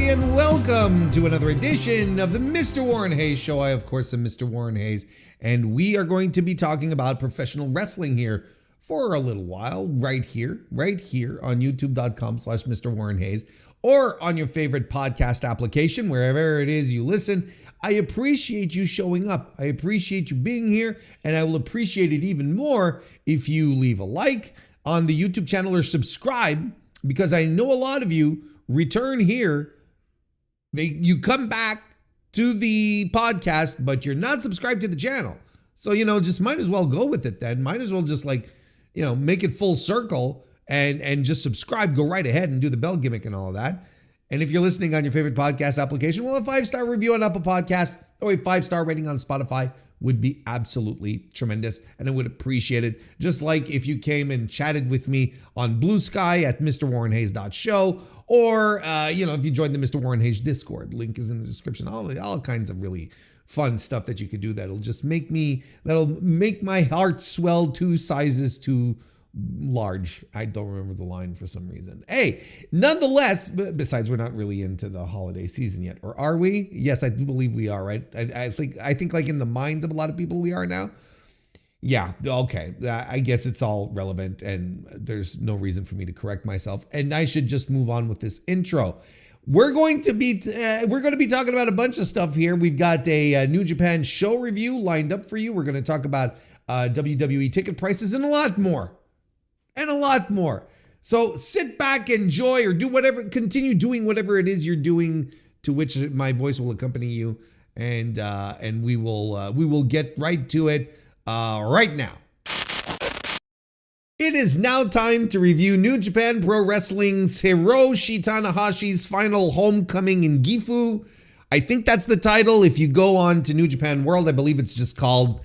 everybody, and welcome to another edition of the Mr. Warren Hayes Show. I, of course, am Mr. Warren Hayes, and we are going to be talking about professional wrestling here for a little while, right here on youtube.com/MrWarrenHayes, or on your favorite podcast application, wherever it is you listen. I appreciate you showing up. I appreciate you being here, and I will appreciate it even more if you leave a like on the YouTube channel or subscribe, because I know a lot of you return here. You come back to the podcast, but you're not subscribed to the channel. So, just might as well go with it then. Might as well just make it full circle and just subscribe. Go right ahead and do the bell gimmick and all of that. And if you're listening on your favorite podcast application, well, a 5-star review on Apple Podcast or a 5-star rating on Spotify would be absolutely tremendous, and I would appreciate it. Just like if you came and chatted with me on Blue Sky at MrWarrenHayes.show, or if you joined the Mr. Warren Hayes Discord, link is in the description. All kinds of really fun stuff that you could do that'll make my heart swell 2 sizes too large. I don't remember the line for some reason. Hey, nonetheless, besides, we're not really into the holiday season yet, or are we? Yes, I do believe we are, right? I think like in the minds of a lot of people we are now. Yeah, okay. I guess it's all relevant, and there's no reason for me to correct myself, and I should just move on with this intro. We're going to be talking about a bunch of stuff here. We've got a New Japan show review lined up for you. We're going to talk about WWE ticket prices and a lot more. So sit back, enjoy, or continue doing whatever it is you're doing, to which my voice will accompany you, and we will get right to it right now. It is now time to review New Japan Pro Wrestling's Hiroshi Tanahashi's final homecoming in Gifu. I think that's the title. If you go on to New Japan World, I believe it's just called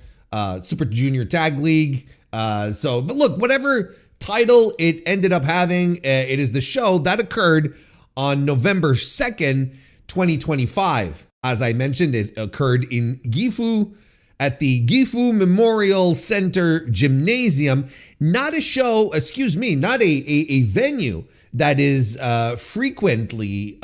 Super Junior Tag League. But look, whatever title it ended up having, it is the show that occurred on November 2nd, 2025. As I mentioned, it occurred in Gifu at the Gifu Memorial Center Gymnasium. Not a venue that is frequently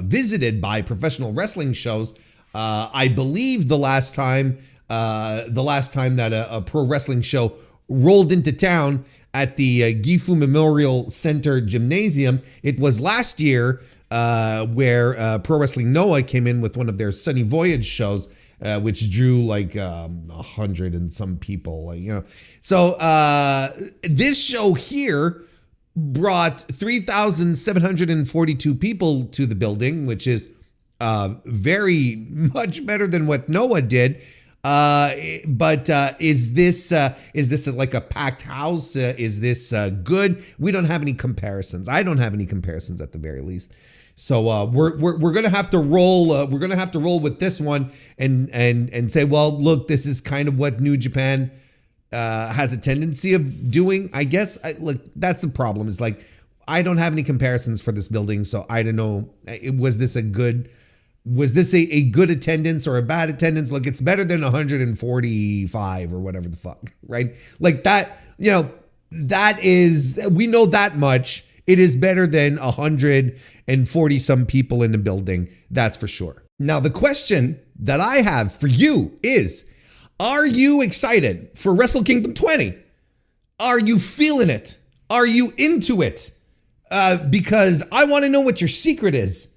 visited by professional wrestling shows. I believe the last time that a pro wrestling show rolled into town at the Gifu Memorial Center Gymnasium, it was last year, where Pro Wrestling Noah came in with one of their Sunny Voyage shows, which drew like 100 and some people, So this show here brought 3,742 people to the building, which is very much better than what Noah did. But is this like a packed house? Is this good? We don't have any comparisons. I don't have any comparisons at the very least. So we're gonna have to roll. We're gonna have to roll with this one and say, well, look, this is kind of what New Japan has a tendency of doing, I guess. Look, that's the problem. Is like I don't have any comparisons for this building, so I don't know. Was this a good attendance or a bad attendance? Look, it's better than 145 or whatever the fuck, right? Like that, that is, we know that much. It is better than 140 some people in the building. That's for sure. Now, the question that I have for you is, are you excited for Wrestle Kingdom 20? Are you feeling it? Are you into it? Because I want to know what your secret is.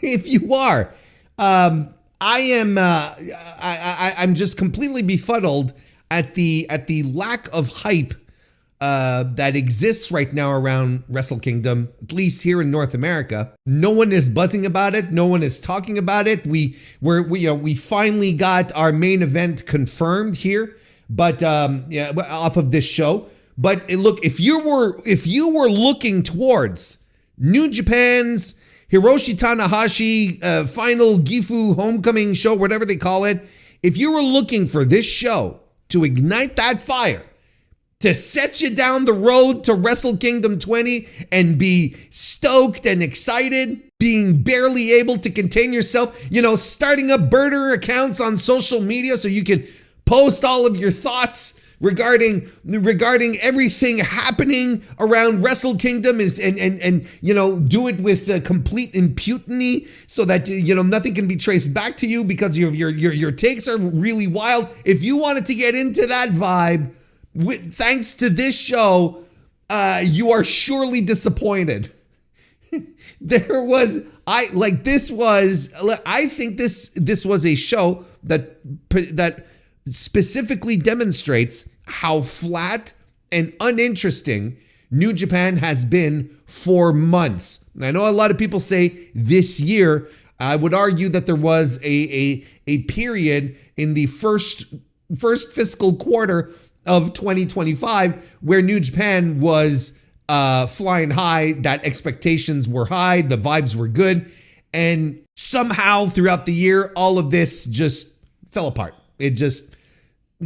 If you are, I'm just completely befuddled at the lack of hype that exists right now around Wrestle Kingdom, at least here in North America. No one is buzzing about it. No one is talking about it. We finally got our main event confirmed here, but off of this show. But look, if you were looking towards New Japan's Hiroshi Tanahashi final Gifu homecoming show, whatever they call it, if you were looking for this show to ignite that fire, to set you down the road to Wrestle Kingdom 20 and be stoked and excited, being barely able to contain yourself, starting up burner accounts on social media so you can post all of your thoughts regarding everything happening around Wrestle Kingdom and do it with complete impunity so that nothing can be traced back to you because your takes are really wild. If you wanted to get into that vibe, thanks to this show, you are surely disappointed. I think this was a show that specifically demonstrates how flat and uninteresting New Japan has been for months. I know a lot of people say this year. I would argue that there was a period in the first fiscal quarter of 2025 where New Japan was flying high, that expectations were high, the vibes were good, and somehow throughout the year, all of this just fell apart. It just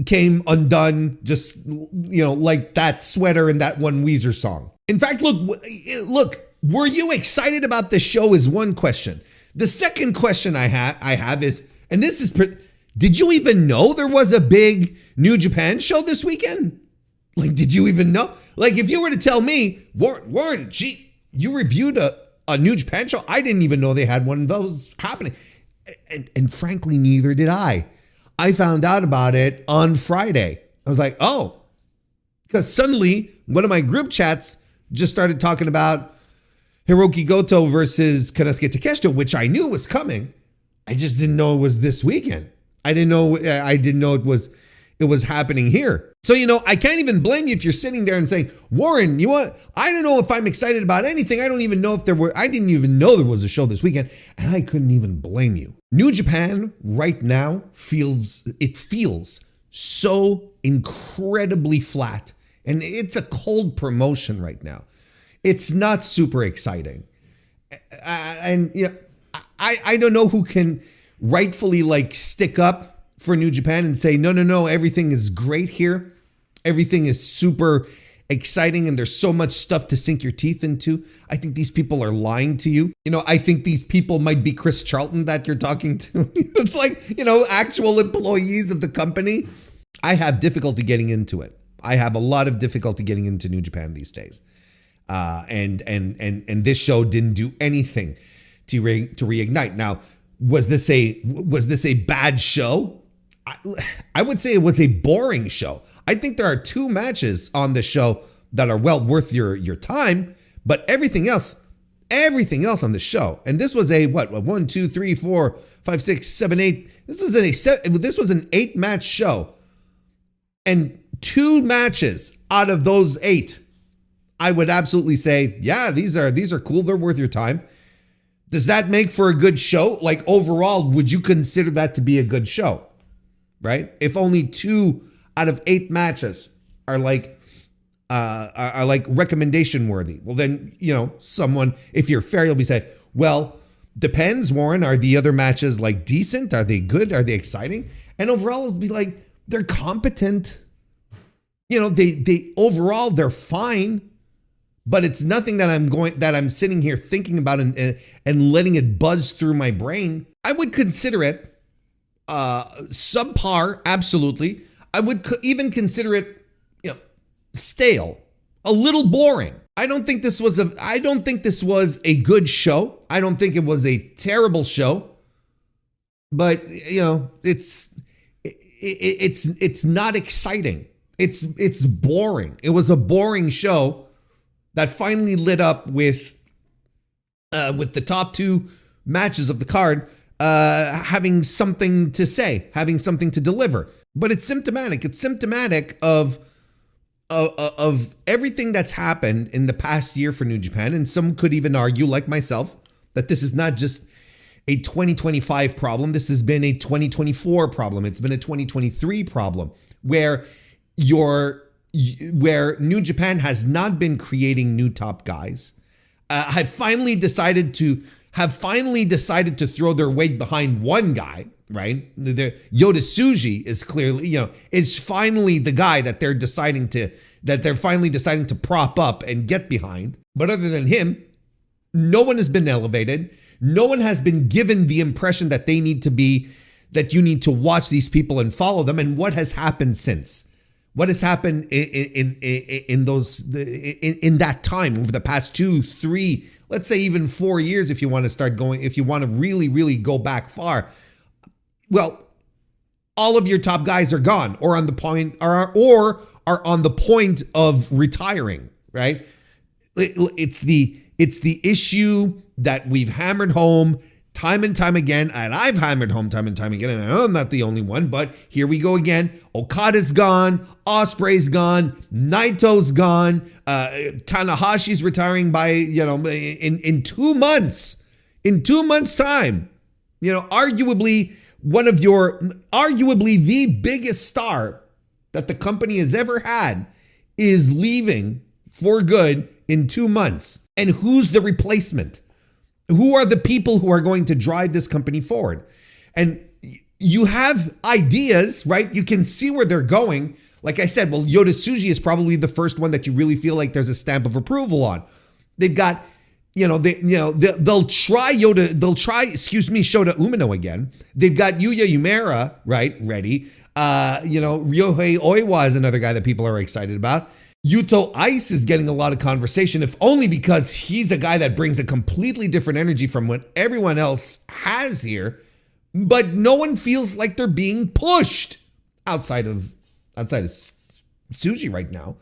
came undone, just, like that sweater in that one Weezer song. In fact, look, were you excited about this show is one question. The second question I have is, and this is, did you even know there was a big New Japan show this weekend? Like, did you even know? Like, if you were to tell me, Warren, gee, you reviewed a New Japan show, I didn't even know they had one of those happening. And frankly, neither did I. I found out about it on Friday. I was like, oh, because suddenly one of my group chats just started talking about Hiroki Goto versus Konosuke Takeshita, which I knew was coming. I just didn't know it was this weekend. I didn't know it was happening here. So, I can't even blame you if you're sitting there and saying, Warren, I don't know if I'm excited about anything. I didn't even know there was a show this weekend, and I couldn't even blame you. New Japan right now feels so incredibly flat, and it's a cold promotion right now. It's not super exciting. I don't know who can rightfully stick up for New Japan and say, no, everything is great here. Everything is super exciting and there's so much stuff to sink your teeth into. I think these people are lying to you. I think these people might be Chris Charlton that you're talking to. It's like, actual employees of the company. I have difficulty getting into it. I have a lot of difficulty getting into New Japan these days. And this show didn't do anything to reignite. Now, was this a bad show? I would say it was a boring show. I think there are two matches on the show that are well worth your time, but everything else on the show. And this was a 1, 2, 3, 4, 5, 6, 7, 8. This was an 8-match show. And 2 matches out of those 8, I would absolutely say, yeah, these are cool. They're worth your time. Does that make for a good show? Like overall, would you consider that to be a good show? Right? If only 2 out of 8 matches are like recommendation worthy. Well, then, someone, if you're fair, you'll be saying, well, depends, Warren. Are the other matches decent? Are they good? Are they exciting? And overall, it'll be like, they're competent. They overall, they're fine, but it's nothing that I'm sitting here thinking about and letting it buzz through my brain. I would consider it subpar, absolutely. I would even consider it, stale, a little boring. I don't think this was a good show. I don't think it was a terrible show, but it's not exciting. It's boring. It was a boring show that finally lit up with the top 2 matches of the card. Having something to say, having something to deliver. But it's symptomatic. It's symptomatic of everything that's happened in the past year for New Japan. And some could even argue, like myself, that this is not just a 2025 problem. This has been a 2024 problem. It's been a 2023 problem where New Japan has not been creating new top guys. Have finally decided to throw their weight behind one guy, right? Yota Tsuji is clearly, is finally the guy that they're finally deciding to prop up and get behind. But other than him, no one has been elevated. No one has been given the impression that you need to watch these people and follow them. And what has happened since? What has happened in that time over the past 2, 3, let's say even 4 years, if you want to start going, if you want to really, really go back far? Well, all of your top guys are gone or on the point or are on the point of retiring, right? It's the issue that we've hammered home time and time again, and I've hammered home time and time again, and I'm not the only one, but here we go again. Okada's gone, Ospreay's gone, Naito's gone, Tanahashi's retiring by, in 2 months. In 2 months' time. Arguably the biggest star that the company has ever had is leaving for good in 2 months. And who's the replacement? Who are the people who are going to drive this company forward? And you have ideas, right? You can see where they're going. Like I said, well, Yota Tsuji is probably the first one that you really feel like there's a stamp of approval on. They've got, they'll try Shota Umino again. They've got Yuya Uemura, right, ready. Ryohei Oiwa is another guy that people are excited about. Yuto Ice is getting a lot of conversation, if only because he's a guy that brings a completely different energy from what everyone else has here. But no one feels like they're being pushed outside of Tsuji right now.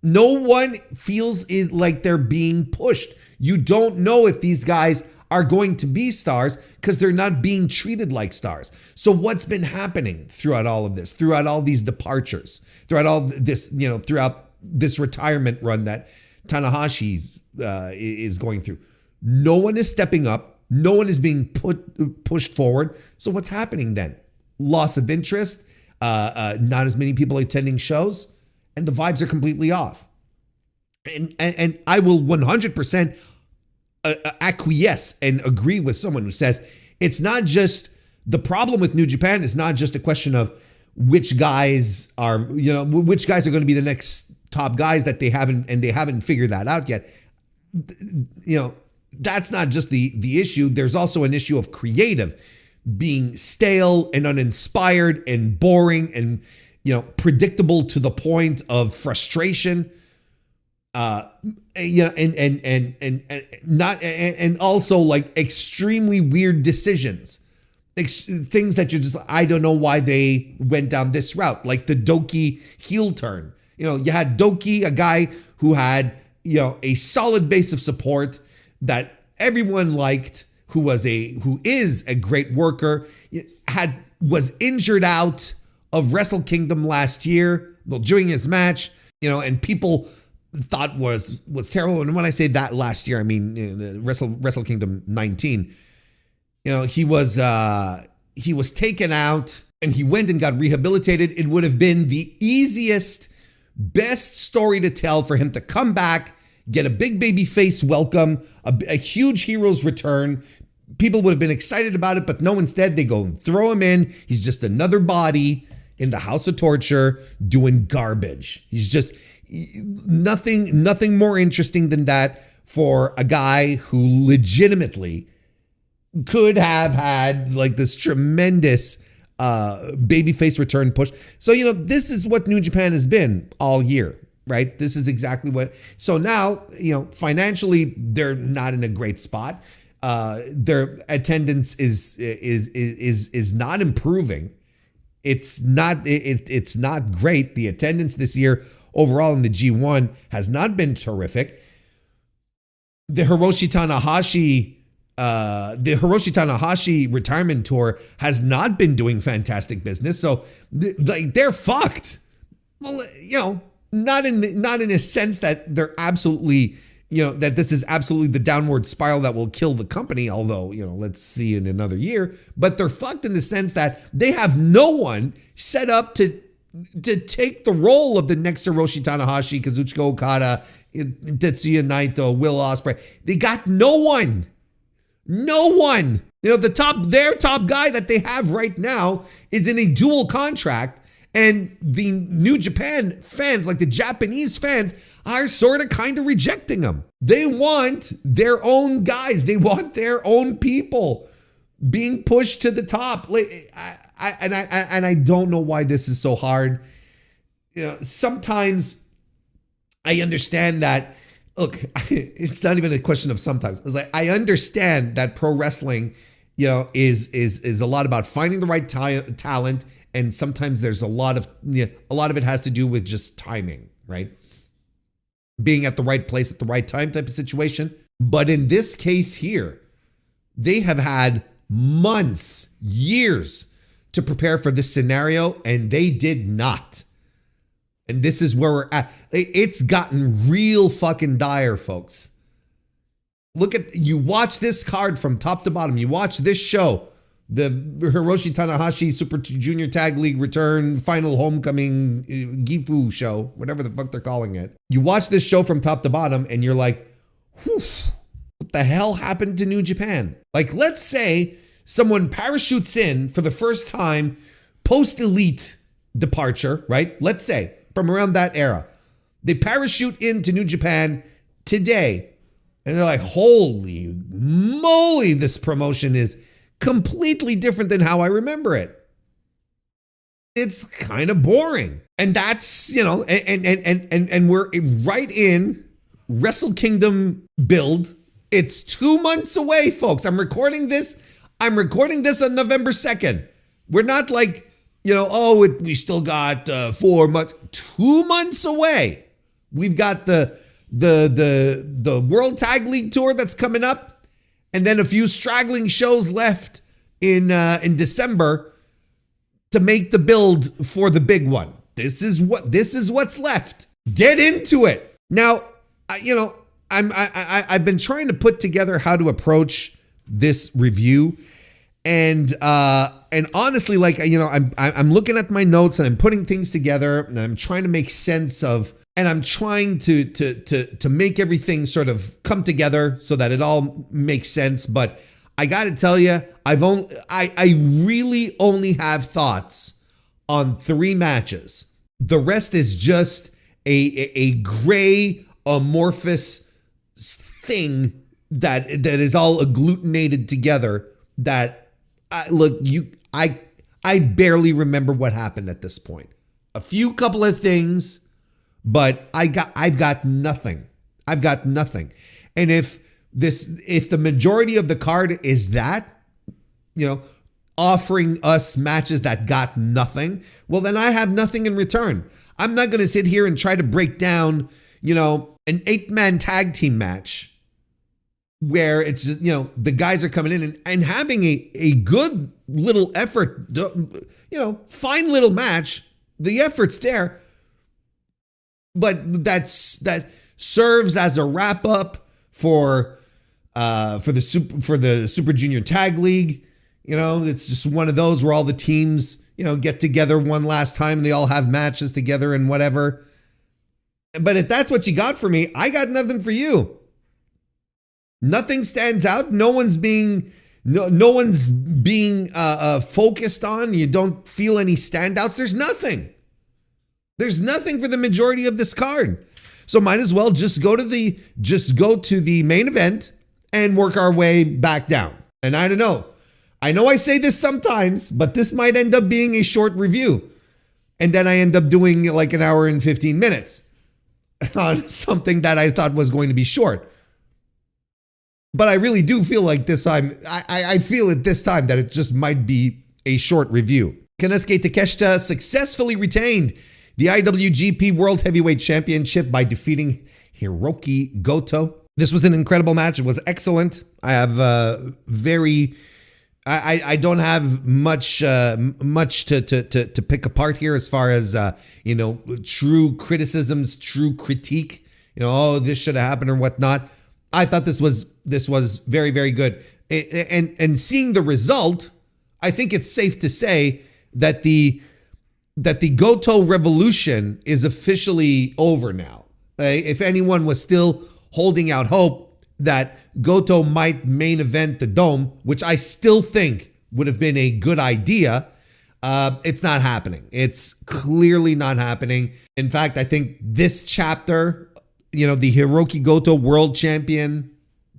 No one feels like they're being pushed. You don't know if these guys are going to be stars because they're not being treated like stars. So what's been happening throughout all of this, throughout all these departures, throughout all this, throughout this retirement run that Tanahashi is going through? No one is stepping up. No one is being pushed forward. So what's happening then? Loss of interest, not as many people attending shows, and the vibes are completely off. And I will 100% acquiesce and agree with someone who says it's not just the problem with New Japan is not just a question of which guys are going to be the next top guys that they haven't figured that out yet. That's not just the issue. There's also an issue of creative being stale and uninspired and boring and predictable to the point of frustration. And also like extremely weird decisions. Things that you're just, I don't know why they went down this route, like the Doki heel turn. You had Doki, a guy who had, a solid base of support that everyone liked, who is a great worker, was injured out of Wrestle Kingdom last year during his match, and people thought was terrible. And when I say that last year, I mean Wrestle Kingdom 19. He was taken out and he went and got rehabilitated. It would have been the easiest, best story to tell for him to come back, get a big baby face welcome, a huge hero's return. People would have been excited about it, but no, instead they go and throw him in. He's just another body in the house of torture doing garbage. He's just nothing more interesting than that for a guy who legitimately could have had like this tremendous babyface return push. So, this is what New Japan has been all year, right? This is exactly what. So now, financially, they're not in a great spot. Their attendance is not improving. It's not great. The attendance this year overall in the G1 has not been terrific. The Hiroshi Tanahashi retirement tour has not been doing fantastic business. So they're fucked. Well, not in a sense that they're absolutely, that this is absolutely the downward spiral that will kill the company. Although, let's see in another year, but they're fucked in the sense that they have no one set up to take the role of the next Hiroshi Tanahashi, Kazuchika Okada, Tetsuya Naito, Will Ospreay. They got no one. No one. Their top guy that they have right now is in a dual contract, and the New Japan fans, like the Japanese fans, are sort of kind of rejecting him. They want their own guys. They want their own people being pushed to the top. I don't know why this is so hard. sometimes I understand that. Look, it's not even a question of sometimes. It's like I understand that pro wrestling, is a lot about finding the right talent, and sometimes there's a lot of it has to do with just timing, right? Being at the right place at the right time type of situation. But in this case here, they have had months, years to prepare for this scenario, and they did not. And this is where we're at. It's gotten real fucking dire, folks. You watch this card from top to bottom. You watch this show, the Hiroshi Tanahashi Super Junior Tag League Return Final Homecoming Gifu show, whatever the fuck they're calling it. You watch this show from top to bottom and you're like, whew, what the hell happened to New Japan? Like, let's say someone parachutes in for the first time post-elite departure, right? Let's say from around that era. They parachute into New Japan today. And they're like, holy moly, this promotion is completely different than how I remember it. It's kind of boring. And that's, and we're right in Wrestle Kingdom build. It's 2 months away, folks. I'm recording this on November 2nd. We're not like, we still got 4 months. 2 months away. We've got the World Tag League Tour that's coming up, and then a few straggling shows left in December to make the build for the big one. This is what's left. Get into it. Now, I've been trying to put together how to approach this review, and honestly, like, I'm looking at my notes and I'm putting things together and I'm trying to make sense of. And I'm trying to make everything sort of come together so that it all makes sense. But I got to tell you, I really only have thoughts on 3 matches. The rest is just a gray amorphous thing that is all agglutinated together. That I barely remember what happened at this point. A couple of things. But I've got nothing. I've got nothing. And if the majority of the card is that, offering us matches that got nothing, well, then I have nothing in return. I'm not going to sit here and try to break down, an 8-man tag team match where it's, the guys are coming in and having a good little effort, fine little match. The effort's there. But that serves as a wrap up for the Super Junior Tag League. It's just one of those where all the teams, get together one last time and they all have matches together and whatever. But if that's what you got for me, I got nothing for you. Nothing stands out. No one's being focused on. You don't feel any standouts. There's nothing. There's nothing for the majority of this card. So might as well just go to the main event and work our way back down. And I don't know. I know I say this sometimes, but this might end up being a short review. And then I end up doing like an hour and 15 minutes on something that I thought was going to be short. But I really do feel like this time, I feel at this time that it just might be a short review. Konosuke Takeshita successfully retained the IWGP World Heavyweight Championship by defeating Hiroki Goto. This was an incredible match. It was excellent. I have I don't have much to pick apart here as far as true criticisms, true critique. This should have happened or whatnot. I thought this was very, very good. And seeing the result, I think it's safe to say that the Goto revolution is officially over now. If anyone was still holding out hope that Goto might main event the Dome, which I still think would have been a good idea, it's not happening. It's clearly not happening. In fact, I think this chapter, the Hiroki Goto World Champion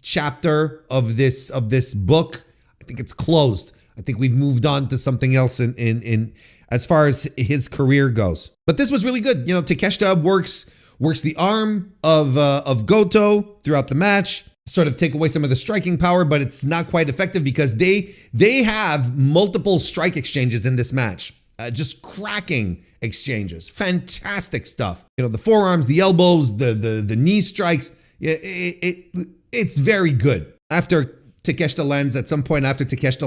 chapter of this book, I think it's closed. I think we've moved on to something else in as far as his career goes. But this was really good. Takeshita works the arm of Goto throughout the match, sort of take away some of the striking power, but it's not quite effective because they have multiple strike exchanges in this match. Just cracking exchanges. Fantastic stuff. The forearms, the elbows, the knee strikes. It's very good. After Takeshita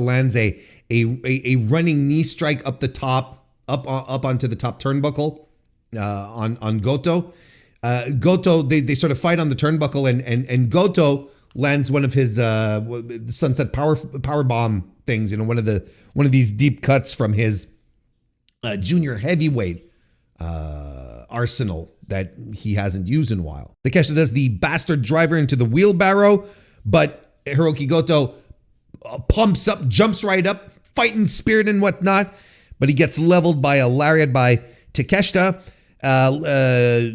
lands a running knee strike up the top, up onto the top turnbuckle on Goto. Goto, they sort of fight on the turnbuckle, and Goto lands one of his sunset power bomb things, one of these deep cuts from his junior heavyweight arsenal that he hasn't used in a while. Takeshita does the bastard driver into the wheelbarrow, but Hiroki Goto pumps up, jumps right up, fighting spirit and whatnot, but he gets leveled by a lariat by Takeshita.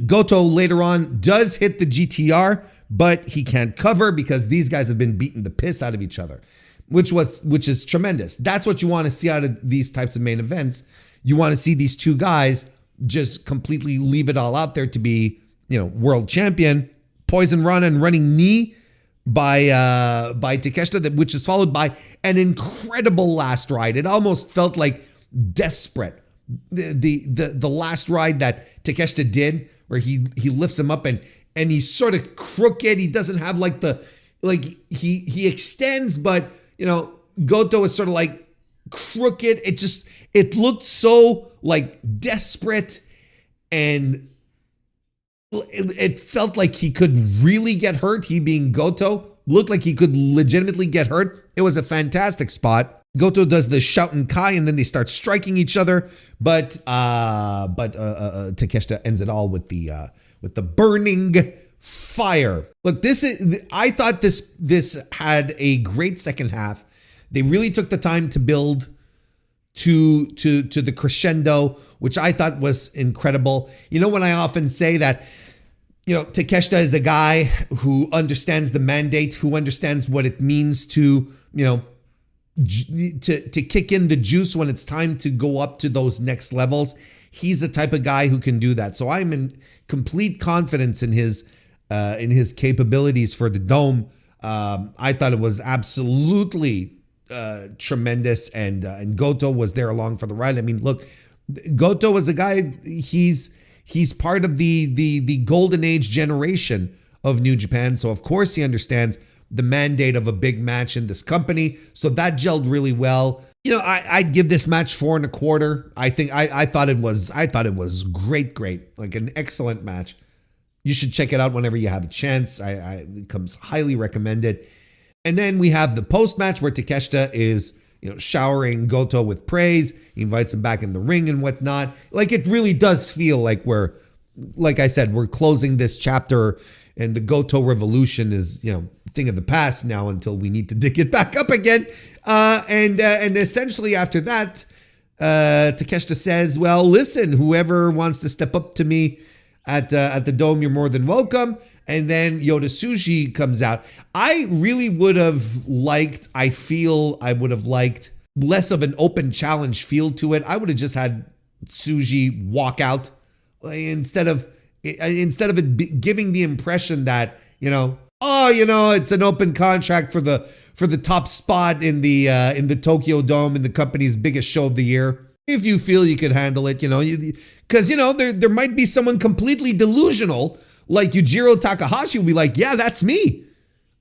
Goto later on does hit the GTR, but he can't cover because these guys have been beating the piss out of each other, which is tremendous. That's what you want to see out of these types of main events. You want to see these two guys just completely leave it all out there to be, world champion. Poison Rana and running knee by Takeshita, which is followed by an incredible last ride. It almost felt like desperate. The last ride that Takeshita did, where he lifts him up and he's sort of crooked. He doesn't have he extends, but Goto is sort of like crooked. It looked so like desperate, and it felt like he could really get hurt. He being Goto looked like he could legitimately get hurt. It was a fantastic spot. Goto does the Shouten Kai, and then they start striking each other. But Takeshita ends it all with the burning fire. Look, I thought this had a great second half. They really took the time to build to the crescendo, which I thought was incredible. When I often say that, Takeshita is a guy who understands the mandate, who understands what it means to kick in the juice when it's time to go up to those next levels. He's the type of guy who can do that. So I'm in complete confidence in his capabilities for the Dome. I thought it was absolutely tremendous, and Goto was there along for the ride. I mean, look, Goto was a guy. He's part of the golden age generation of New Japan. So of course he understands the mandate of a big match in this company. So that gelled really well. I'd give this match 4.25. I thought it was great, like an excellent match. You should check it out whenever you have a chance. It comes highly recommended. And then we have the post match where Takeshita is, showering Goto with praise. He invites him back in the ring and whatnot. Like, it really does feel like like I said, we're closing this chapter, and the Goto revolution is, thing of the past now until we need to dig it back up again. And essentially after that, Takeshita says, well, listen, whoever wants to step up to me at the Dome, you're more than welcome. And then Yota Tsuji comes out. I really would have liked, I would have liked less of an open challenge feel to it. I would have just had Tsuji walk out instead of it giving the impression that, it's an open contract for the top spot in the Tokyo Dome, in the company's biggest show of the year. If you feel you could handle it, because there might be someone completely delusional like Yujiro Takahashi will be like, yeah, that's me.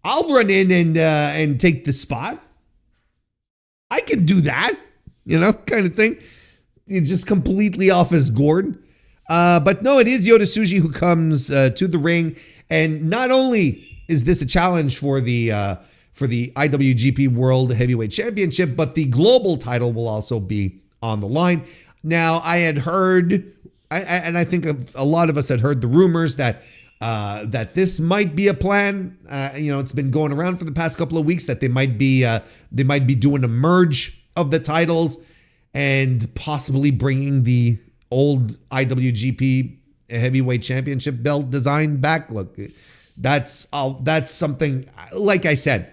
I'll run in and take the spot. I can do that, kind of thing. It's just completely off his gourd. But no, it is Yota Tsuji who comes to the ring, and not only is this a challenge for the IWGP World Heavyweight Championship, but the global title will also be on the line. Now, I had heard, and I think a lot of us had heard the rumors that this might be a plan. It's been going around for the past couple of weeks that they might be doing a merge of the titles and possibly bringing the old IWGP Heavyweight Championship belt design back. Look, that's something. Like I said,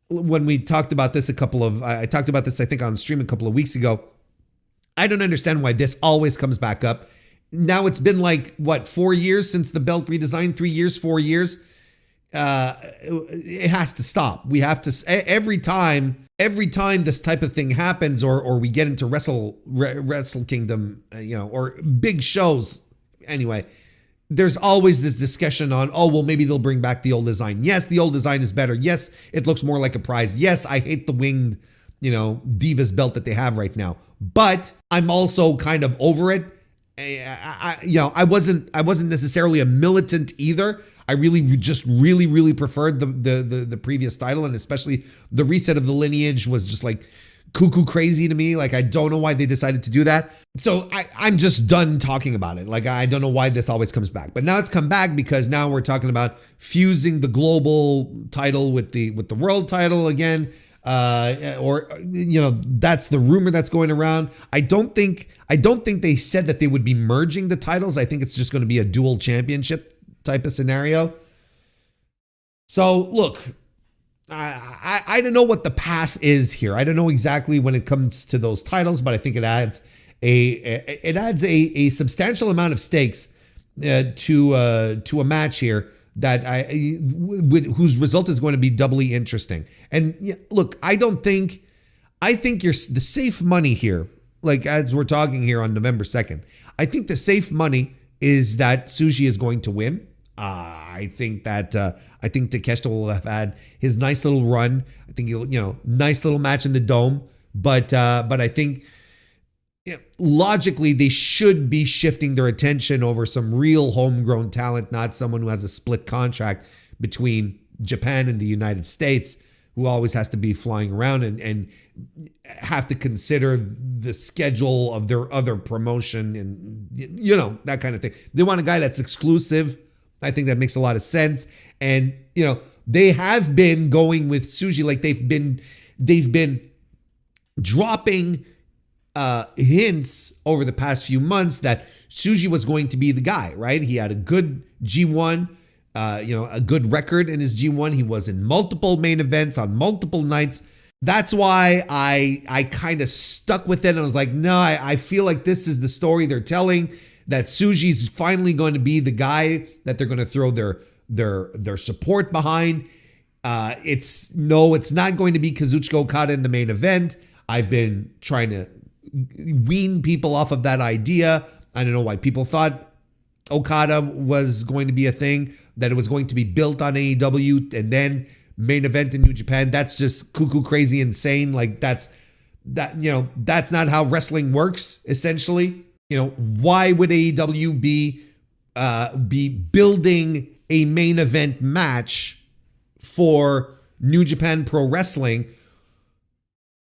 when we talked about this I talked about this, I think, on stream a couple of weeks ago. I don't understand why this always comes back up. Now it's been like, what, 4 years since the belt redesign? 3 years, 4 years? It has to stop. We have to, every time this type of thing happens, or we get into Wrestle Kingdom, or big shows, anyway, there's always this discussion on, oh, well, maybe they'll bring back the old design. Yes, the old design is better. Yes, it looks more like a prize. Yes, I hate the winged, Divas belt that they have right now. But I'm also kind of over it. I wasn't necessarily a militant either. I really preferred the previous title, and especially the reset of the lineage was just like cuckoo crazy to me. Like, I don't know why they decided to do that. So I'm just done talking about it. Like, I don't know why this always comes back, but now it's come back because now we're talking about fusing the global title with the world title again. That's the rumor that's going around. I don't think they said that they would be merging the titles. I think it's just going to be a dual championship type of scenario. So look, I don't know what the path is here. I don't know exactly when it comes to those titles, but I think it adds a substantial amount of stakes to a match here that whose result is going to be doubly interesting. And look, I think the safe money here, like as we're talking here on November 2nd, I think the safe money is that Tsuji is going to win. I think Takeshita will have had his nice little run. I think nice little match in the Dome, but I think logically they should be shifting their attention over some real homegrown talent, not someone who has a split contract between Japan and the United States, who always has to be flying around and have to consider the schedule of their other promotion and that kind of thing. They want a guy that's exclusive. I think that makes a lot of sense. And they have been going with Tsuji, like they've been dropping hints over the past few months that Tsuji was going to be the guy, right? He had a good G1, a good record in his G1. He was in multiple main events on multiple nights. That's why I kind of stuck with it. And I was like, no, I feel like this is the story they're telling, that Tsuji's finally going to be the guy that they're going to throw their support behind. It's not going to be Kazuchika Okada in the main event. I've been trying to wean people off of that idea. I don't know why people thought Okada was going to be a thing, that it was going to be built on AEW and then main event in New Japan. That's just cuckoo crazy insane. Like that's not how wrestling works, essentially. Why would AEW be building a main event match for New Japan Pro Wrestling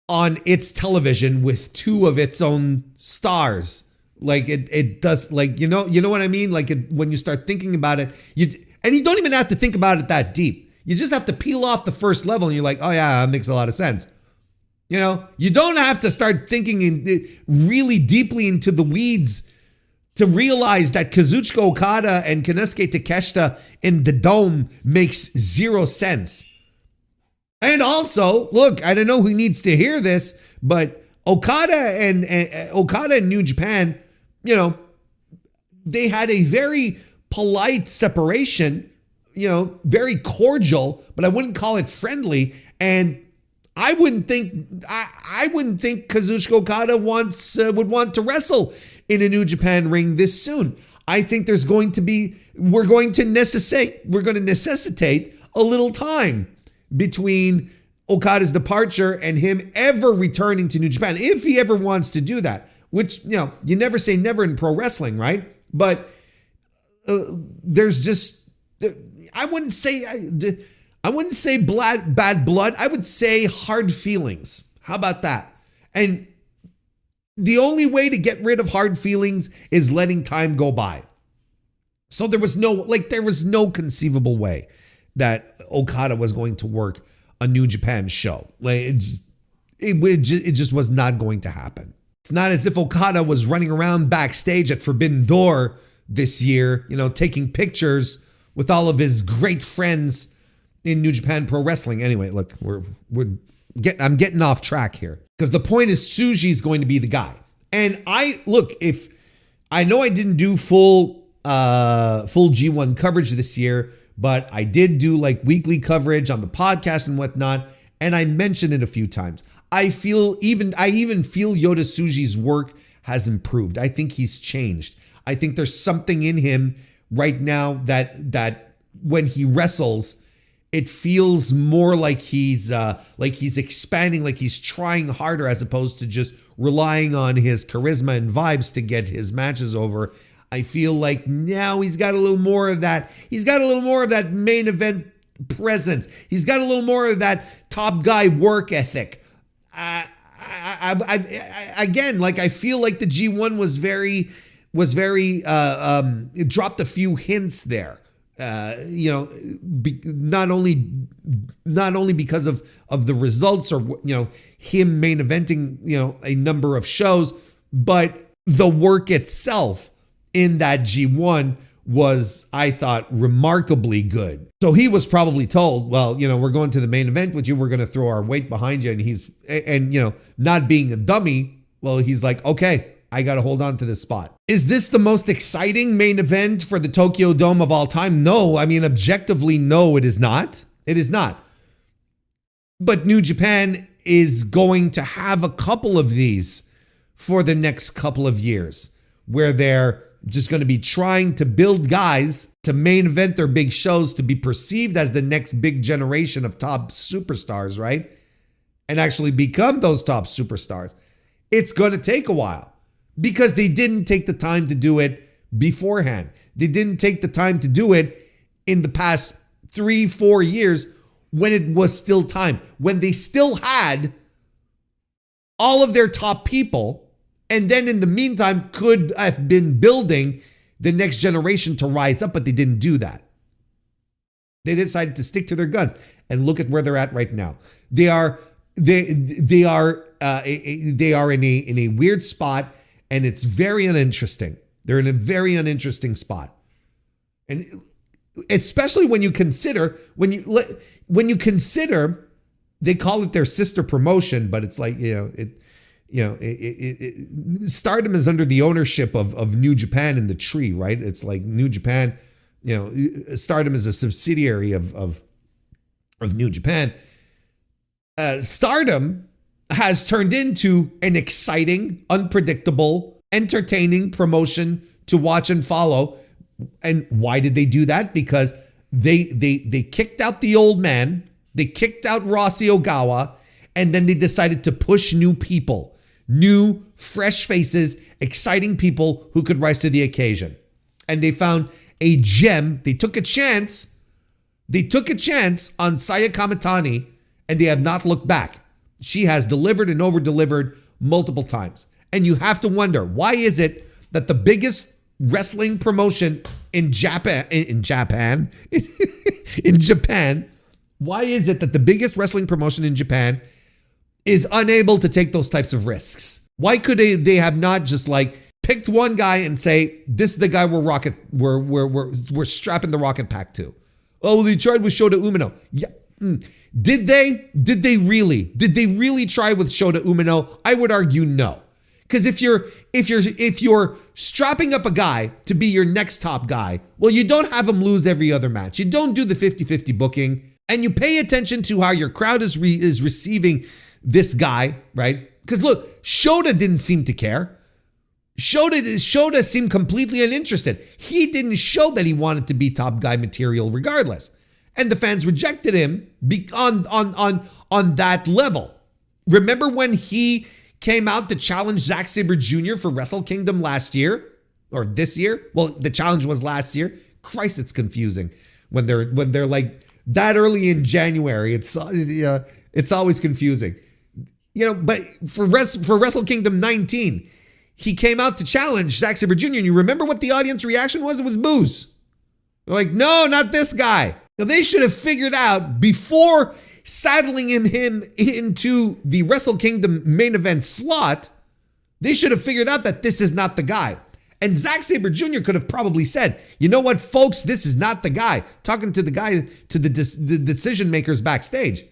on its television with two of its own stars? Like it does, like, you know what I mean? Like when you start thinking about it, you don't even have to think about it that deep. You just have to peel off the first level and you're like, oh yeah, that makes a lot of sense. You don't have to start thinking really deeply into the weeds to realize that Kazuchika Okada and Konosuke Takeshita in the Dome makes zero sense. And also, look, I don't know who needs to hear this, but Okada and New Japan, they had a very polite separation, very cordial, but I wouldn't call it friendly. And I wouldn't think Kazuchika Okada would want to wrestle in a New Japan ring this soon. I think we're going to necessitate a little time between Okada's departure and him ever returning to New Japan, if he ever wants to do that, which, you never say never in pro wrestling, right? But there's just, I wouldn't say bad blood. I would say hard feelings. How about that? And the only way to get rid of hard feelings is letting time go by. So there was no conceivable way that Okada was going to work a New Japan show. Like it just was not going to happen. It's not as if Okada was running around backstage at Forbidden Door this year, taking pictures with all of his great friends in New Japan Pro Wrestling. Anyway, look, I'm getting off track here because the point is Tsuji's going to be the guy. And if I know I didn't do full G1 coverage this year, but I did do like weekly coverage on the podcast and whatnot. And I mentioned it a few times. I even feel Yota Tsuji's work has improved. I think he's changed. I think there's something in him right now that when he wrestles, it feels more like he's expanding, like he's trying harder as opposed to just relying on his charisma and vibes to get his matches over. I feel like now he's got a little more of that. He's got a little more of that main event presence. He's got a little more of that top guy work ethic. Again, like I feel like the G1 was very it dropped a few hints there. Not only because of the results or him main eventing a number of shows, but the work itself in that G1 was, I thought, remarkably good. So he was probably told, well, we're going to the main event with you. We're going to throw our weight behind you. And not being a dummy, well, he's like, okay, I got to hold on to this spot. Is this the most exciting main event for the Tokyo Dome of all time? No. I mean, objectively, no, it is not. It is not. But New Japan is going to have a couple of these for the next couple of years where they're just going to be trying to build guys to main event their big shows to be perceived as the next big generation of top superstars, right? And actually become those top superstars. It's going to take a while because they didn't take the time to do it beforehand. They didn't take the time to do it in the past 3-4 years when it was still time, when they still had all of their top people. And then in the meantime, could have been building the next generation to rise up, but they didn't do that. They decided to stick to their guns and look at where they're at right now. They are in a weird spot, and it's very uninteresting. They're in a very uninteresting spot, and especially when you consider they call it their sister promotion, but it's like Stardom is under the ownership of New Japan in the tree, right? It's like New Japan, Stardom is a subsidiary of New Japan. Stardom has turned into an exciting, unpredictable, entertaining promotion to watch and follow. And why did they do that? Because they kicked out the old man, they kicked out Rossi Ogawa, and then they decided to push new people. New, fresh faces, exciting people who could rise to the occasion. And they found a gem. They took a chance. They took a chance on Saya Kamitani, and they have not looked back. She has delivered and over-delivered multiple times. And you have to wonder, why is it that the biggest wrestling promotion in Japan, why is it that the biggest wrestling promotion in Japan is unable to take those types of risks? Why could they have not just like picked one guy and say, this is the guy we're strapping the rocket pack to? Oh, they tried with Shota Umino. Yeah. Did they? Did they really try with Shota Umino? I would argue no. Because if you're strapping up a guy to be your next top guy, well, you don't have him lose every other match. You don't do the 50-50 booking, and you pay attention to how your crowd is receiving this guy, right? Because look, Shota didn't seem to care. Shota seemed completely uninterested. He didn't show that he wanted to be top guy material regardless. And the fans rejected him on that level. Remember when he came out to challenge Zack Sabre Jr. for Wrestle Kingdom last year? Or this year? Well, the challenge was last year. Christ, it's confusing when they're like that early in January. It's always confusing. But for Wrestle Kingdom 19, he came out to challenge Zack Sabre Jr. And you remember what the audience reaction was? It was boos. They're like, no, not this guy. Now, they should have figured out before saddling him into the Wrestle Kingdom main event slot, they should have figured out that this is not the guy. And Zack Sabre Jr. could have probably said, you know what, folks, this is not the guy. Talking to the guy, to the decision makers backstage.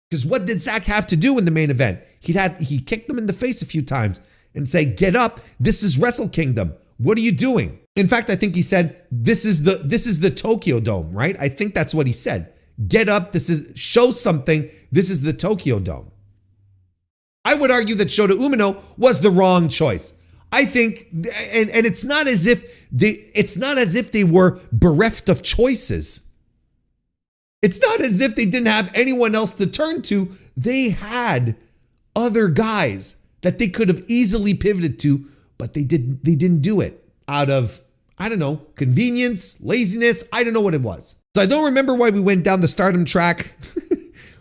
Because what did Zack have to do in the main event? He kicked them in the face a few times. and say, get up, this is Wrestle Kingdom. What are you doing? In fact, I think he said, this is the Tokyo Dome, right? I think that's what he said. Get up, show something, this is the Tokyo Dome. I would argue that Shota Umino was the wrong choice. I think, and it's not as if they were bereft of choices. It's not as if they didn't have anyone else to turn to. They had other guys that they could have easily pivoted to, but they didn't do it out of, I don't know, convenience, laziness. I don't know what it was. So I don't remember why we went down the Stardom track.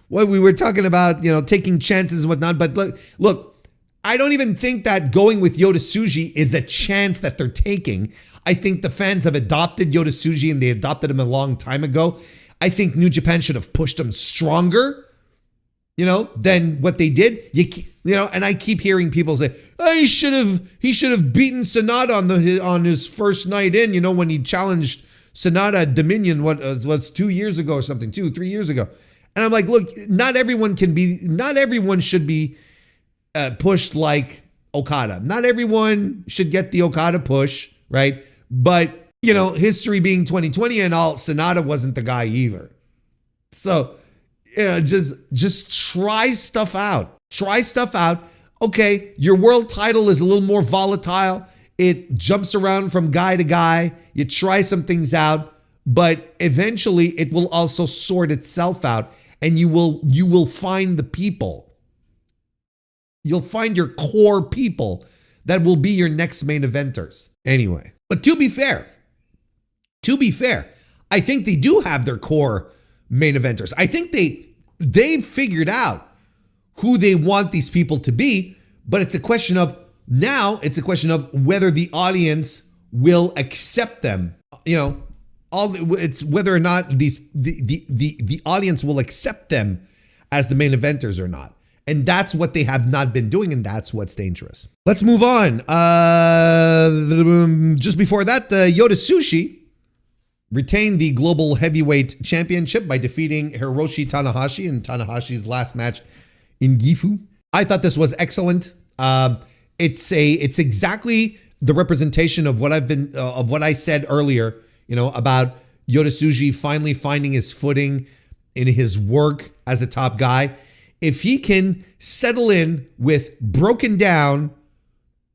What we were talking about, taking chances and whatnot. But look, I don't even think that going with Yota Tsuji is a chance that they're taking. I think the fans have adopted Yota Tsuji and they adopted him a long time ago. I think New Japan should have pushed him stronger, than what they did. And I keep hearing people say, oh, he should have beaten Sonata on his first night in, when he challenged Sonata at Dominion, what's 2 years ago or something, 3 years ago. And I'm like, look, not everyone should be pushed like Okada. Not everyone should get the Okada push, right? But, history being 2020 and all, Sonata wasn't the guy either. So, just try stuff out. Try stuff out. Okay, your world title is a little more volatile. It jumps around from guy to guy. You try some things out, but eventually it will also sort itself out, and you will find the people. You'll find your core people that will be your next main eventers. Anyway, but to be fair, I think they do have their core main eventers. I think they've figured out who they want these people to be, but it's a question of whether the audience will accept them. It's whether or not the audience will accept them as the main eventers or not. And that's what they have not been doing, and that's what's dangerous. Let's move on. Just before that, Yota Tsuji retained the Global Heavyweight Championship by defeating Hiroshi Tanahashi in Tanahashi's last match in Gifu. I thought this was excellent. It's exactly the representation of what I said earlier, about Yota Tsuji finally finding his footing in his work as a top guy. If he can settle in with broken down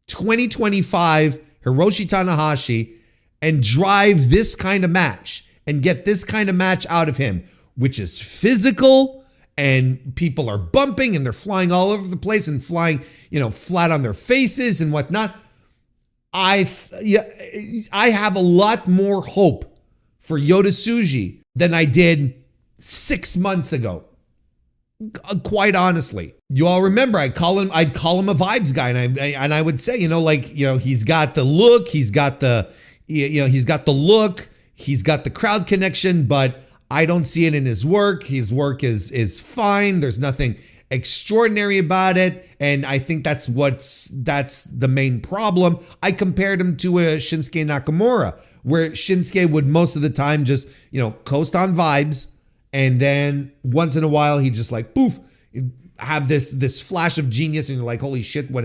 2025 Hiroshi Tanahashi and drive this kind of match and get this kind of match out of him, which is physical and people are bumping and they're flying all over the place and flying, flat on their faces and whatnot. I have a lot more hope for Yota Tsuji than I did 6 months ago. Quite honestly, you all remember I'd call him a vibes guy, and I would say, he's got the look, he's got the look, he's got the crowd connection, but I don't see it in his work. His work is fine. There's nothing extraordinary about it, and I think that's the main problem. I compared him to a Shinsuke Nakamura, where Shinsuke would most of the time just coast on vibes. And then once in a while, he just poof, have this flash of genius. And you're like, holy shit, what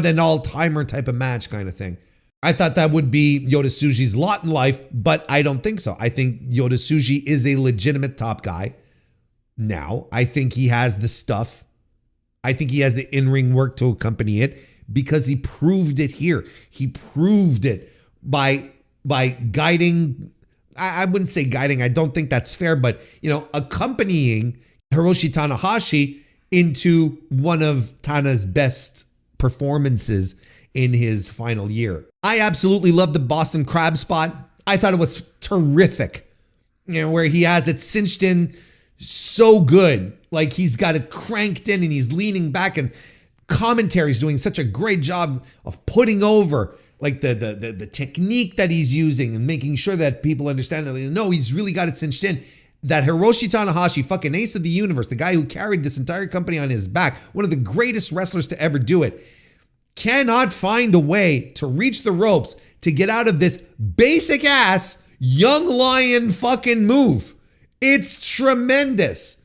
an all-timer type of match kind of thing. I thought that would be Yota Tsuji's lot in life, but I don't think so. I think Yota Tsuji is a legitimate top guy. Now, I think he has the stuff. I think he has the in-ring work to accompany it because he proved it here. He proved it by guiding. I wouldn't say guiding. I don't think that's fair, but accompanying Hiroshi Tanahashi into one of Tana's best performances in his final year. I absolutely love the Boston Crab spot. I thought it was terrific. Where he has it cinched in so good. Like he's got it cranked in and he's leaning back, and commentary's doing such a great job of putting over the technique that he's using and making sure that people understand that, no, he's really got it cinched in. That Hiroshi Tanahashi, fucking ace of the universe, the guy who carried this entire company on his back, one of the greatest wrestlers to ever do it, cannot find a way to reach the ropes to get out of this basic ass young lion fucking move. It's tremendous.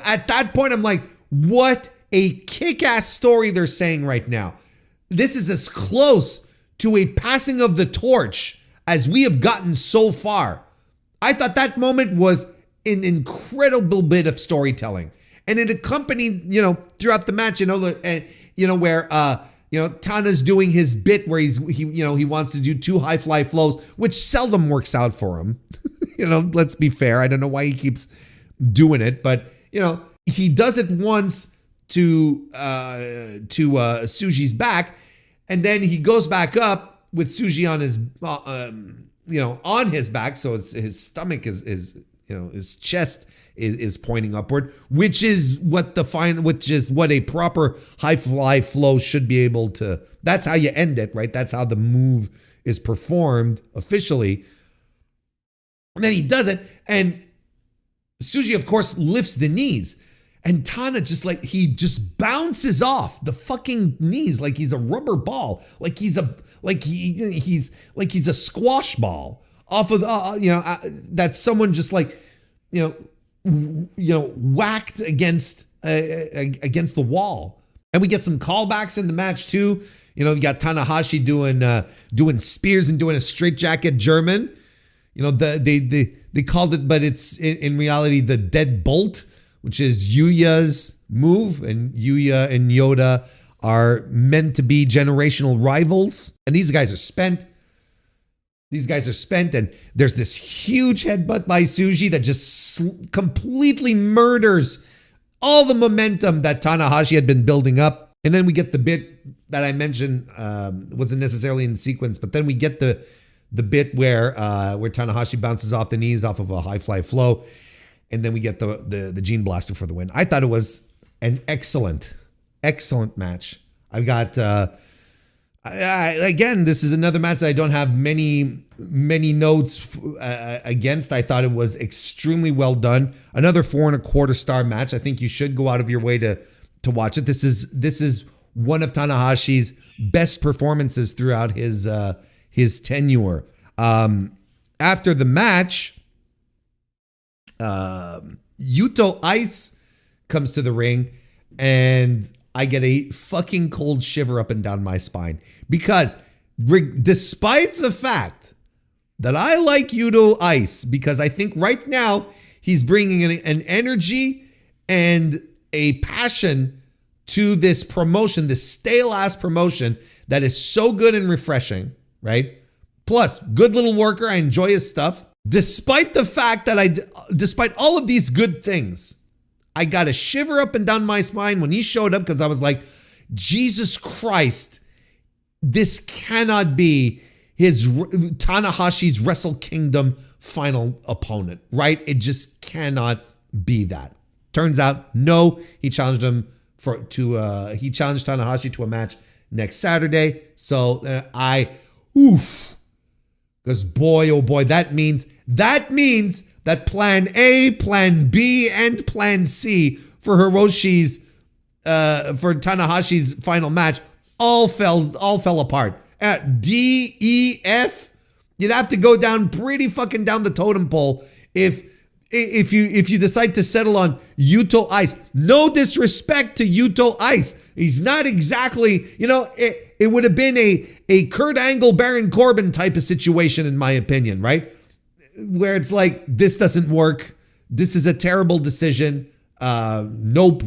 At that point, I'm like, what a kick-ass story they're saying right now. This is as close to a passing of the torch as we have gotten so far. I thought that moment was an incredible bit of storytelling. And it accompanied, throughout the match, where Tana's doing his bit where he wants to do 2 high fly flows, which seldom works out for him. Let's be fair. I don't know why he keeps doing it, but he does it once to Tsuji's back, and then he goes back up with Tsuji on his on his back, so his stomach is his chest is pointing upward, which is what a proper high fly flow should be able to. That's how you end it, right? That's how the move is performed officially. And then he does it, and Tsuji, of course, lifts the knees, and Tana just bounces off the fucking knees like he's a rubber ball, like he's a squash ball off of that someone just whacked against the wall. And we get some callbacks in the match too. You got Tanahashi doing spears and doing a straitjacket German. They called it, but it's in reality the dead bolt, which is Yuya's move, and Yuya and Yoda are meant to be generational rivals, and these guys are spent. And there's this huge headbutt by Tsuji that just completely murders all the momentum that Tanahashi had been building up. And then we get the bit that I mentioned, wasn't necessarily in sequence, but then we get the bit where Tanahashi bounces off the knees off of a high fly flow, and then we get the Gene Blaster for the win. I thought it was an excellent match. I've got again, this is another match that I don't have many notes against. I thought it was extremely well done. Another 4.25 star match. I think you should go out of your way to watch it. This is one of Tanahashi's best performances throughout his tenure. After the match, Yuto Ice comes to the ring, and I get a fucking cold shiver up and down my spine, because despite the fact that I like Yuto Ice, because I think right now he's bringing an energy and a passion to this promotion, this stale ass promotion that is so good and refreshing, right? Plus, good little worker. I enjoy his stuff. Despite the fact that despite all of these good things, I got a shiver up and down my spine when he showed up, because I was like, Jesus Christ, this cannot be Tanahashi's Wrestle Kingdom final opponent, right? It just cannot be that. Turns out, no, he challenged Tanahashi to a match next Saturday. So because boy, oh boy, that means that plan A, plan B, and plan C for Hiroshi's, for Tanahashi's final match all fell apart. At D, E, F, you'd have to go down pretty fucking down the totem pole if you decide to settle on Yuto Ice. No disrespect to Yuto Ice. He's not exactly, it would have been a Kurt Angle, Baron Corbin type of situation, in my opinion, right? Where it's like, this doesn't work. This is a terrible decision. Nope.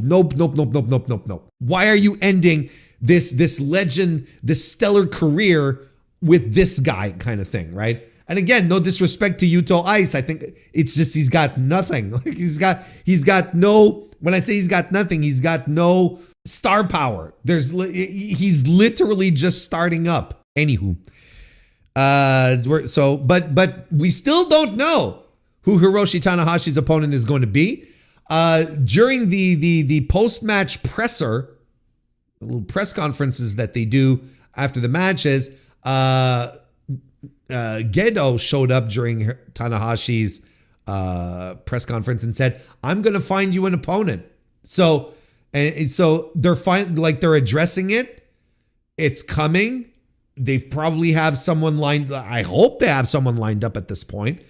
Why are you ending this legend, this stellar career with this guy kind of thing, right? And again, no disrespect to Yuto Ice. I think it's just he's got nothing. Like he's got no, when I say he's got nothing, he's got no star power. He's literally just starting up. Anywho. But we still don't know who Hiroshi Tanahashi's opponent is going to be. During the post-match presser, the little press conferences that they do after the matches, Gedo showed up during Tanahashi's press conference and said, "I'm going to find you an opponent." So they're addressing it. It's coming. They probably have someone lined. I hope they have someone lined up at this point.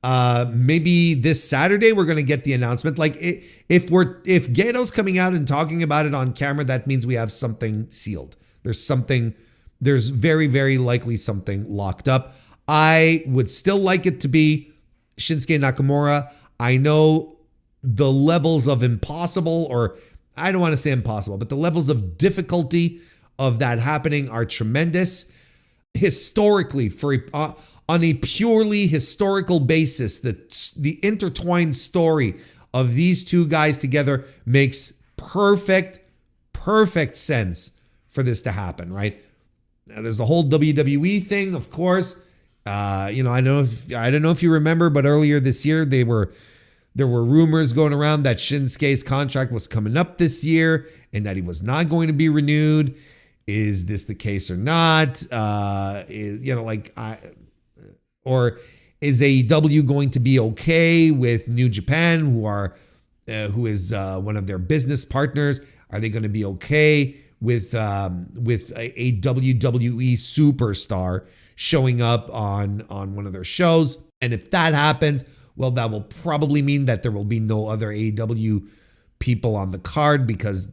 Maybe this Saturday we're going to get the announcement. Like if Gedo's coming out and talking about it on camera, that means we have something sealed. There's very, very likely something locked up. I would still like it to be Shinsuke Nakamura. I know the levels of impossible, or I don't want to say impossible, but the levels of difficulty of that happening are tremendous. Historically, on a purely historical basis, the intertwined story of these two guys together makes perfect sense for this to happen, right? Now, there's the whole WWE thing, of course. I don't know if you remember, but earlier this year there were rumors going around that Shinsuke's contract was coming up this year and that he was not going to be renewed. Is this the case or not? Or is AEW going to be okay with New Japan, who is one of their business partners? Are they going to be okay with a WWE superstar showing up on one of their shows? And if that happens, well, that will probably mean that there will be no other AEW people on the card because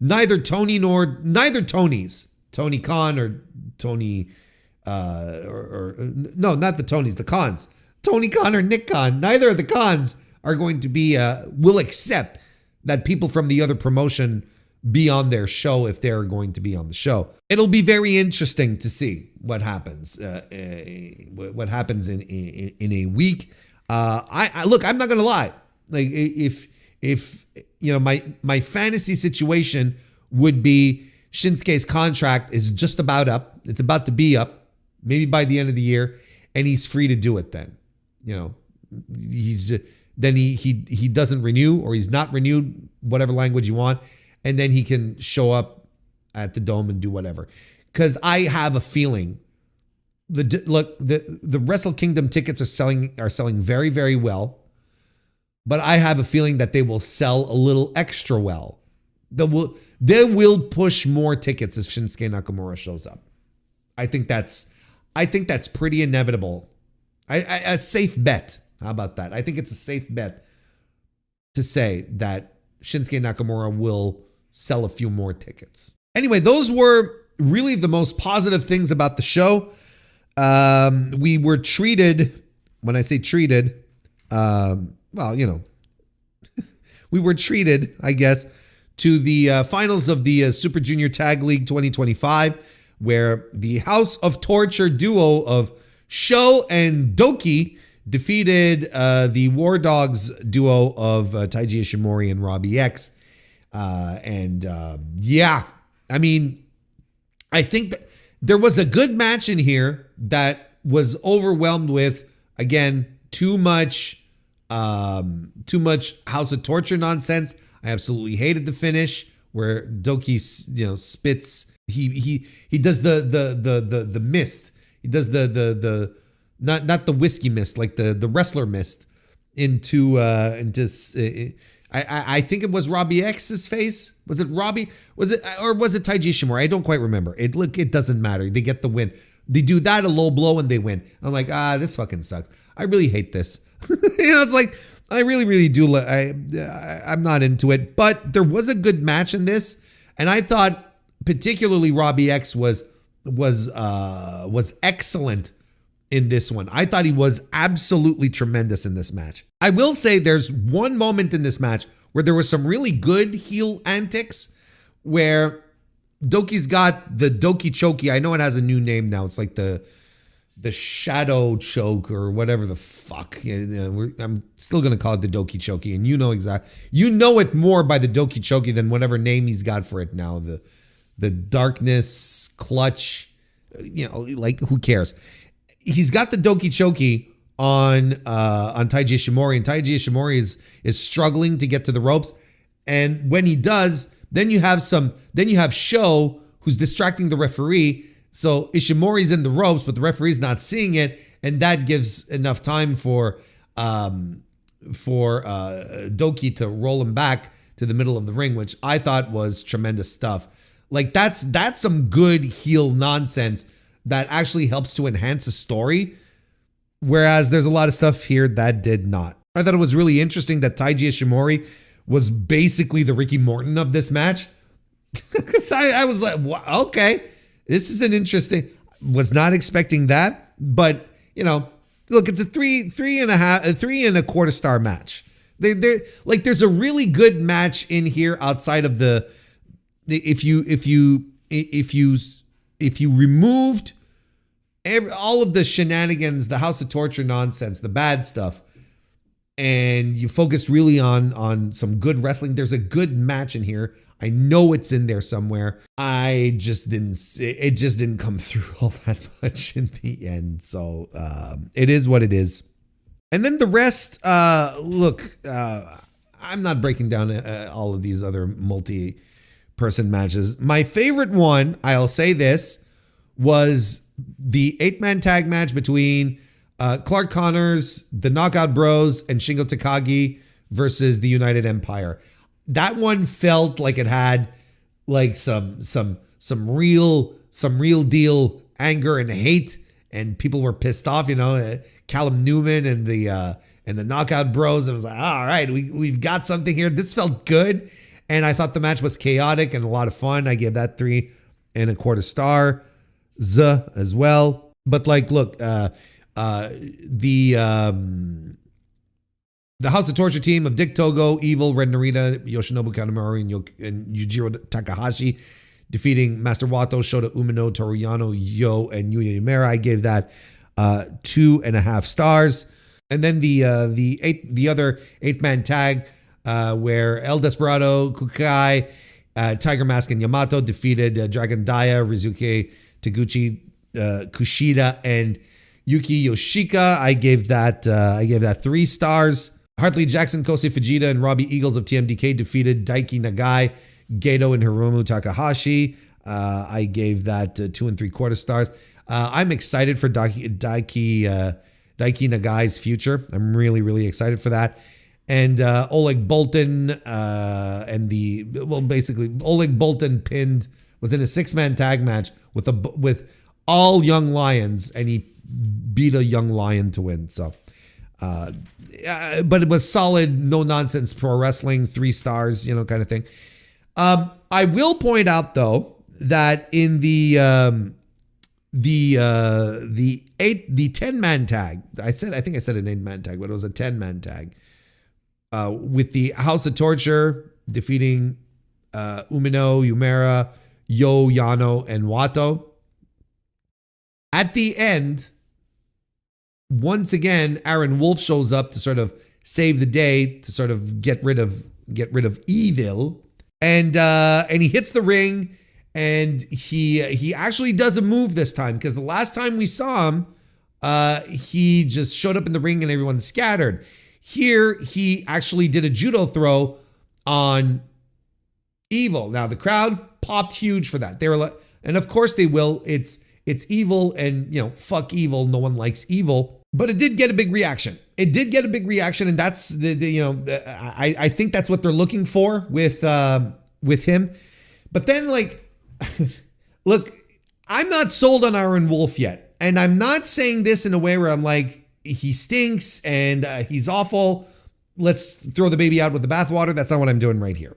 neither Tonys, Tony Khan or Tony. No, not the Tonys, the Khans. Tony Khan or Nick Khan. Neither of the Khans are going to be, will accept that people from the other promotion be on their show if they're going to be on the show. It'll be very interesting to see what happens. What happens in a week. Look, I'm not gonna lie. Like if my fantasy situation would be Shinsuke's contract is just about up. It's about to be up. Maybe by the end of the year, and he's free to do it then. He doesn't renew, or he's not renewed, whatever language you want, and then he can show up at the Dome and do whatever. Because I have a feeling the Wrestle Kingdom tickets are selling very, very well, but I have a feeling that they will sell a little extra well. They will push more tickets if Shinsuke Nakamura shows up. I think that's pretty inevitable. A safe bet. How about that? I think it's a safe bet to say that Shinsuke Nakamura will sell a few more tickets. Anyway, those were really the most positive things about the show. We were treated, when I say treated, we were treated, I guess, to the finals of the Super Junior Tag League 2025, where the House of Torture duo of Sho and Doki defeated the War Dogs duo of Taiji Ishimori and Robbie X. I think that there was a good match in here that was overwhelmed with, again, too much House of Torture nonsense. I absolutely hated the finish where Doki, spits. He does the mist. He does the not the whiskey mist, like the wrestler mist into I think it was Robbie X's face. Was it Robbie? Was it Taiji Ishimori? I don't quite remember. It doesn't matter. They get the win. They do that, a low blow, and they win. I'm like, this fucking sucks. I really hate this. It's like, I really, really do. I'm not into it, but there was a good match in this, and I thought particularly Robbie X was excellent in this one. I thought he was absolutely tremendous in this match. I will say there's one moment in this match where there was some really good heel antics where Doki's got the Doki Choki. I know it has a new name now. It's like the shadow choke or whatever the fuck. I'm still going to call it the Doki Choki. And you know it more by the Doki Choki than whatever name he's got for it now. The darkness clutch, like who cares? He's got the Doki Choki on Taiji Ishimori, and Taiji Ishimori is struggling to get to the ropes. And when he does, then you have Sho who's distracting the referee. So Ishimori's in the ropes, but the referee's not seeing it, and that gives enough time for Doki to roll him back to the middle of the ring, which I thought was tremendous stuff. Like that's some good heel nonsense that actually helps to enhance a story Whereas there's a lot of stuff here that did not. I thought it was really interesting that Taiji Ishimori was basically the Ricky Morton of this match. Because I was like, okay, this is an interesting, was not expecting that. But, you know, look, it's a three and a quarter star match. There's a really good match in here outside of if you removed all of the shenanigans, the House of Torture nonsense, the bad stuff, and you focused really on some good wrestling. There's a good match in here. I know it's in there somewhere. It just didn't come through all that much in the end. So it is what it is. And then the rest, look, I'm not breaking down all of these other multi-person matches. My favorite one, I'll say this, was the 8-man tag match between Clark Connors, the Knockout Bros, and Shingo Takagi versus the United Empire. That one felt like it had like some real deal anger and hate, and people were pissed off. You know, Callum Newman and the Knockout Bros. It was like, all right, we've got something here. This felt good, and I thought the match was chaotic and a lot of fun. I gave that 3.25 stars as well. But like, look, the House of Torture team of Dick Togo, Evil, Red Narita, Yoshinobu Kanemaru, and Yujiro Takahashi defeating Master Wato, Shota Umino, Toru Yano, Yo, and Yuya Uemura. I gave that 2.5 stars. And then the other 8-man tag where El Desperado, Kukai, Tiger Mask, and Yamato defeated Dragon Daya, Rizuke Taguchi, Kushida, and Yuki Yoshika. I gave that 3 stars. Hartley Jackson, Kosei Fujita, and Robbie Eagles of TMDK defeated Daiki Nagai, Gedo, and Hiromu Takahashi. I gave that 2.75 stars. I'm excited for Daiki Nagai's future. I'm really, really excited for that. And Oleg Boltin basically Oleg Boltin was in a 6-man tag match with all young lions, and he beat a young lion to win. So, but it was solid, no nonsense pro wrestling, 3 stars, you know, kind of thing. I will point out though that in the 10-man tag, I think I said an 8-man tag, but it was a 10-man tag with the House of Torture defeating Umino, Uemura, Yo, Yano, and Wato. At the end, once again, Aaron Wolf shows up to sort of save the day, to sort of get rid of evil, and he hits the ring, and he actually does a move this time, because the last time we saw him, he just showed up in the ring and everyone scattered. Here, he actually did a judo throw on Evil. Now the crowd popped huge for that. They were like, and of course they will. It's Evil, and you know, fuck Evil. No one likes Evil, but it did get a big reaction. It did get a big reaction, and that's I think that's what they're looking for with him. But then, like, look, I'm not sold on Aaron Wolf yet, and I'm not saying this in a way where I'm like, he stinks and he's awful. Let's throw the baby out with the bathwater. That's not what I'm doing right here.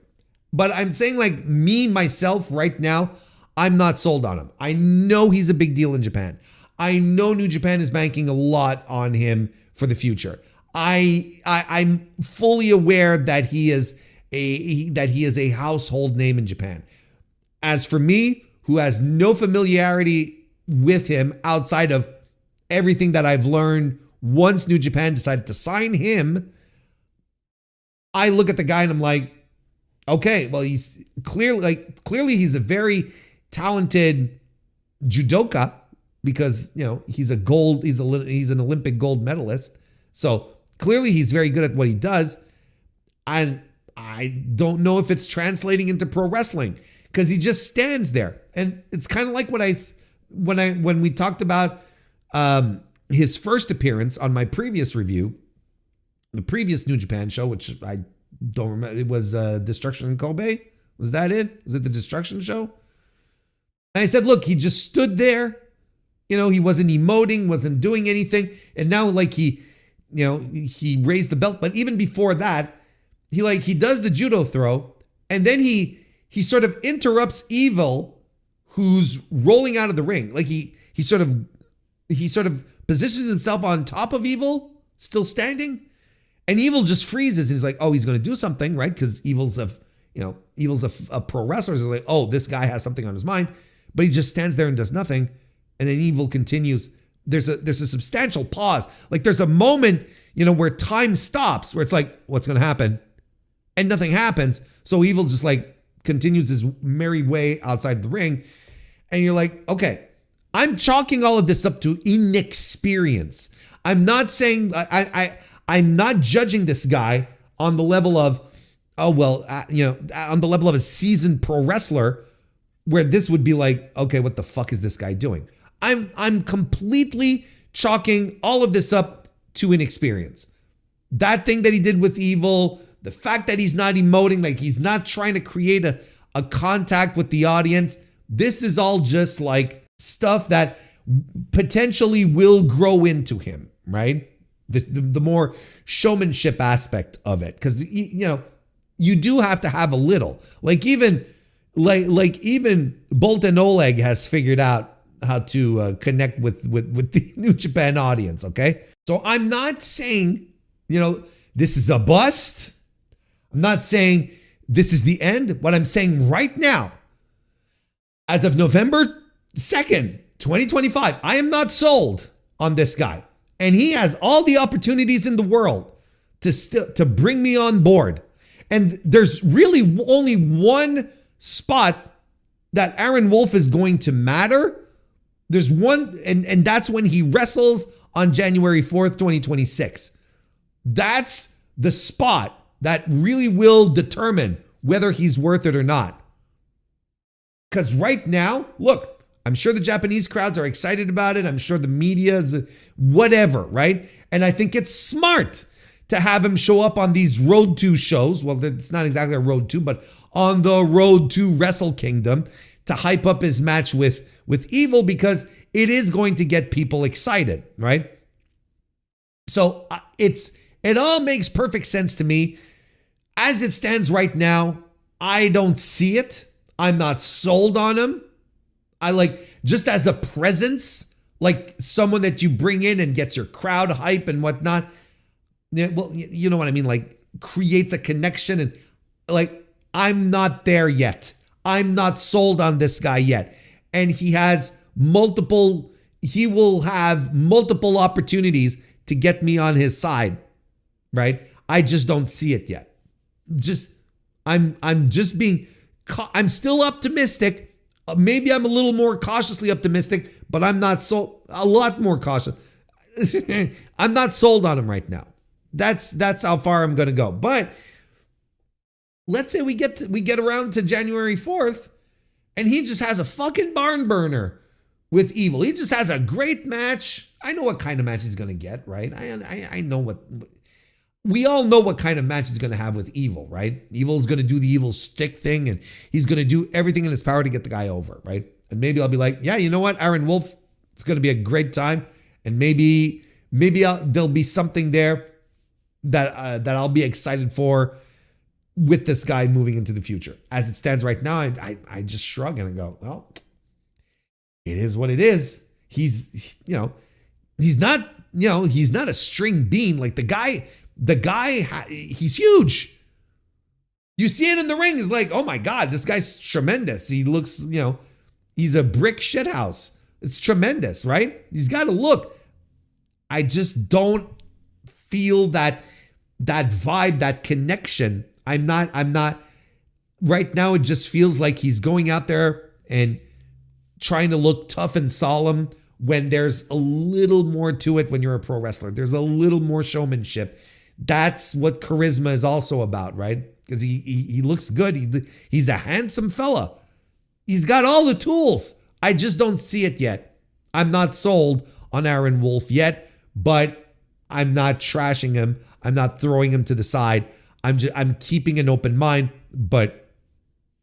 But I'm saying, like, myself right now, I'm not sold on him. I know he's a big deal in Japan. I know New Japan is banking a lot on him for the future. I'm fully aware that he is a household name in Japan. As for me, who has no familiarity with him outside of everything that I've learned once New Japan decided to sign him, I look at the guy and I'm like, okay, well, he's clearly he's a very talented judoka, because, you know, he's an Olympic gold medalist. So clearly he's very good at what he does. And I don't know if it's translating into pro wrestling, because he just stands there. And it's kind of like when we talked about his first appearance on my previous review, the previous New Japan show, which I don't remember. It was Destruction in Kobe. Was that it? Was it the Destruction show? And I said, look, he just stood there he wasn't emoting, wasn't doing anything. And now like he raised the belt. But even before that, he does the judo throw, and then he sort of interrupts Evil, who's rolling out of the ring. Like he sort of positions himself on top of Evil, still standing, and Evil just freezes. And he's like, oh, he's going to do something, right? Because Evil's a pro wrestler. So like, oh, this guy has something on his mind, but he just stands there and does nothing. And then Evil continues. There's a substantial pause. Like there's a moment, where time stops, where it's like, what's going to happen? And nothing happens. So Evil just like continues his merry way outside the ring. And you're like, okay, I'm chalking all of this up to inexperience. I'm not saying, I'm not judging this guy on the level of, on the level of a seasoned pro wrestler, where this would be like, okay, what the fuck is this guy doing? I'm completely chalking all of this up to inexperience. That thing that he did with Evil, the fact that he's not emoting, like he's not trying to create a contact with the audience. This is all just like stuff that potentially will grow into him, right? The more showmanship aspect of it. Because, you do have to have a little. Like even Bolt and Oleg has figured out how to connect with the New Japan audience, okay? So I'm not saying, this is a bust. I'm not saying this is the end. What I'm saying right now, as of November 2nd, 2025, I am not sold on this guy. And he has all the opportunities in the world to bring me on board. And there's really only one spot that Aaron Wolf is going to matter. There's one, and that's when he wrestles on January 4th, 2026. That's the spot that really will determine whether he's worth it or not. Because right now, look, I'm sure the Japanese crowds are excited about it. I'm sure the media is whatever, right? And I think it's smart to have him show up on these Road to shows. Well, it's not exactly a Road to, but on the Road to Wrestle Kingdom to hype up his match with Evil, because it is going to get people excited, right? So it all makes perfect sense to me. As it stands right now, I don't see it. I'm not sold on him. I like, just as a presence, like someone that you bring in and gets your crowd hype and whatnot. Well, you know what I mean? Like creates a connection, and like, I'm not there yet. I'm not sold on this guy yet. And he will have multiple opportunities to get me on his side, right? I just don't see it yet. I'm still optimistic. Maybe I'm a little more cautiously optimistic, but I'm not a lot more cautious. I'm not sold on him right now. That's how far I'm going to go. But let's say we get around to January 4th and he just has a fucking barn burner with Evil. He just has a great match. I know what kind of match he's going to get, right? I know what... We all know what kind of match he's going to have with Evil, right? Evil's going to do the Evil stick thing, and he's going to do everything in his power to get the guy over, right? And maybe I'll be like, yeah, you know what, Aaron Wolf, it's going to be a great time. And maybe there'll be something there that I'll be excited for with this guy moving into the future. As it stands right now, I just shrug and I go, well, it is what it is. He's not a string bean. Like the guy, he's huge. You see it in the ring. It's like, oh my God, this guy's tremendous. He looks, he's a brick shithouse. It's tremendous, right? He's got a look. I just don't feel that vibe, that connection. I'm not right now. It just feels like he's going out there and trying to look tough and solemn when there's a little more to it when you're a pro wrestler. There's a little more showmanship. That's what charisma is also about, right? Because he looks good. He's a handsome fella. He's got all the tools. I just don't see it yet. I'm not sold on Aaron Wolf yet, but I'm not trashing him. I'm not throwing him to the side. I'm keeping an open mind. But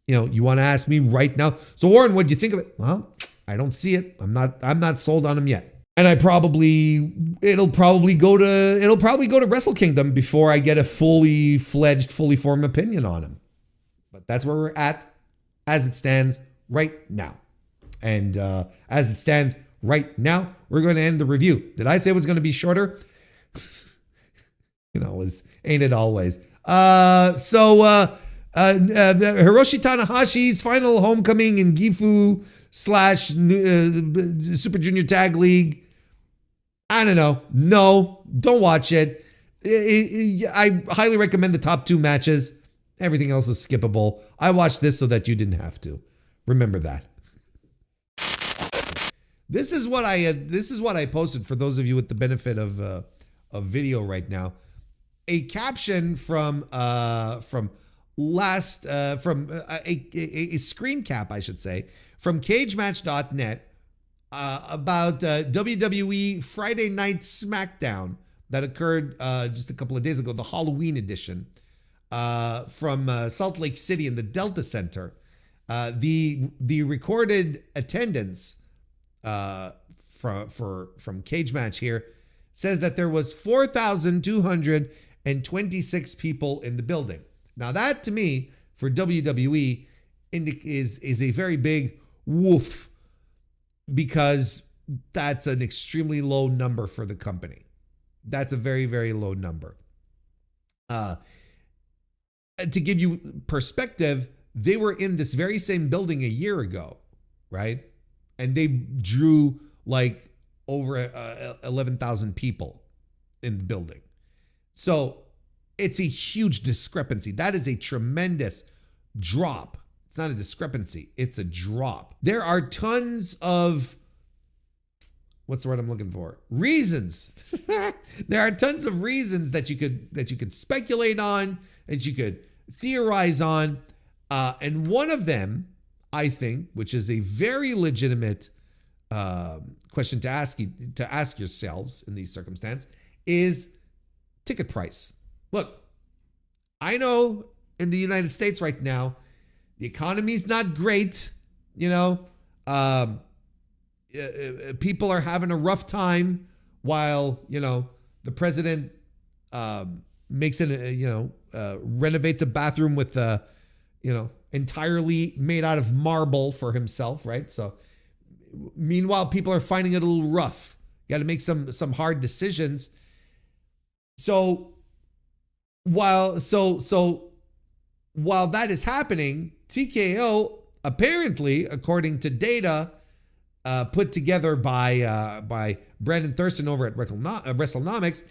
you want to ask me right now. So Warren, what do you think of it? Well, I don't see it. I'm not sold on him yet. And it'll probably go to Wrestle Kingdom before I get a fully fledged, fully formed opinion on him. But that's where we're at as it stands right now. And as it stands right now, we're going to end the review. Did I say it was going to be shorter? Ain't it always? Hiroshi Tanahashi's final homecoming in Gifu / Super Junior Tag League. I don't know. No, don't watch it. I highly recommend the top 2 matches. Everything else was skippable. I watched this so that you didn't have to. Remember that. This is what I posted for those of you with the benefit of video right now. A caption from a screen cap, I should say, from cagematch.net about WWE Friday Night SmackDown that occurred just a couple of days ago, the Halloween edition from Salt Lake City in the Delta Center. The recorded attendance from Cage Match here says that there was 4,226 people in the building. Now that to me for WWE is a very big woof, because that's an extremely low number for the company. That's a very, very low number. To give you perspective, they were in this very same building a year ago, right? And they drew like over 11,000 people in the building. So it's a huge discrepancy. That is a tremendous drop. It's not a discrepancy, it's a drop. There are tons of, what's the word I'm looking for? Reasons. There are tons of reasons that you could speculate on, that you could theorize on. And one of them, I think, which is a very legitimate question to ask yourselves in these circumstances, is ticket price. Look, I know in the United States right now, the economy's not great. People are having a rough time while, the president makes it, renovates a bathroom with, entirely made out of marble for himself, right? So meanwhile, people are finding it a little rough. Got to make some hard decisions. So while that is happening, TKO apparently, according to data put together by Brandon Thurston over at WrestleNomics,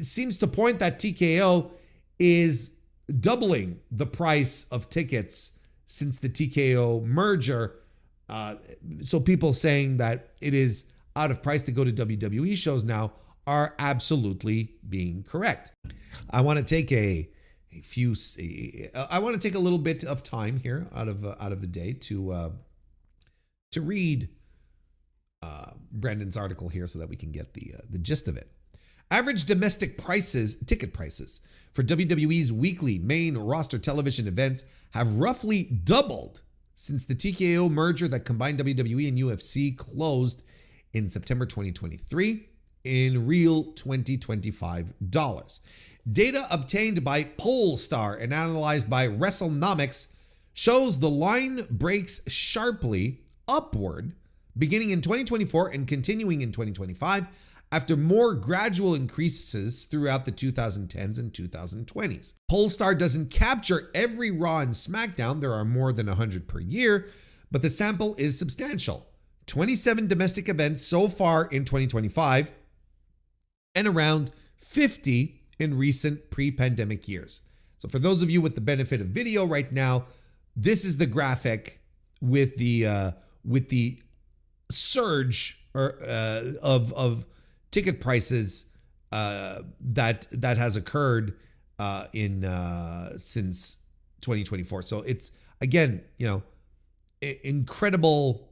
seems to point that TKO is doubling the price of tickets since the TKO merger. So people saying that it is out of price to go to WWE shows now are absolutely being correct. I want to take a little bit of time here out of the day to read Brandon's article here so that we can get the gist of it. Average domestic ticket prices for WWE's weekly main roster television events have roughly doubled since the TKO merger that combined WWE and UFC closed in September 2023 in real 2025 dollars. Data obtained by Polestar and analyzed by WrestleNomics shows the line breaks sharply upward beginning in 2024 and continuing in 2025 after more gradual increases throughout the 2010s and 2020s. Polestar doesn't capture every Raw and SmackDown, there are more than 100 per year, but the sample is substantial. 27 domestic events so far in 2025 and around 50 in recent pre-pandemic years. So for those of you with the benefit of video right now, this is the graphic with the surge of ticket prices that has occurred since 2024. So it's again, incredible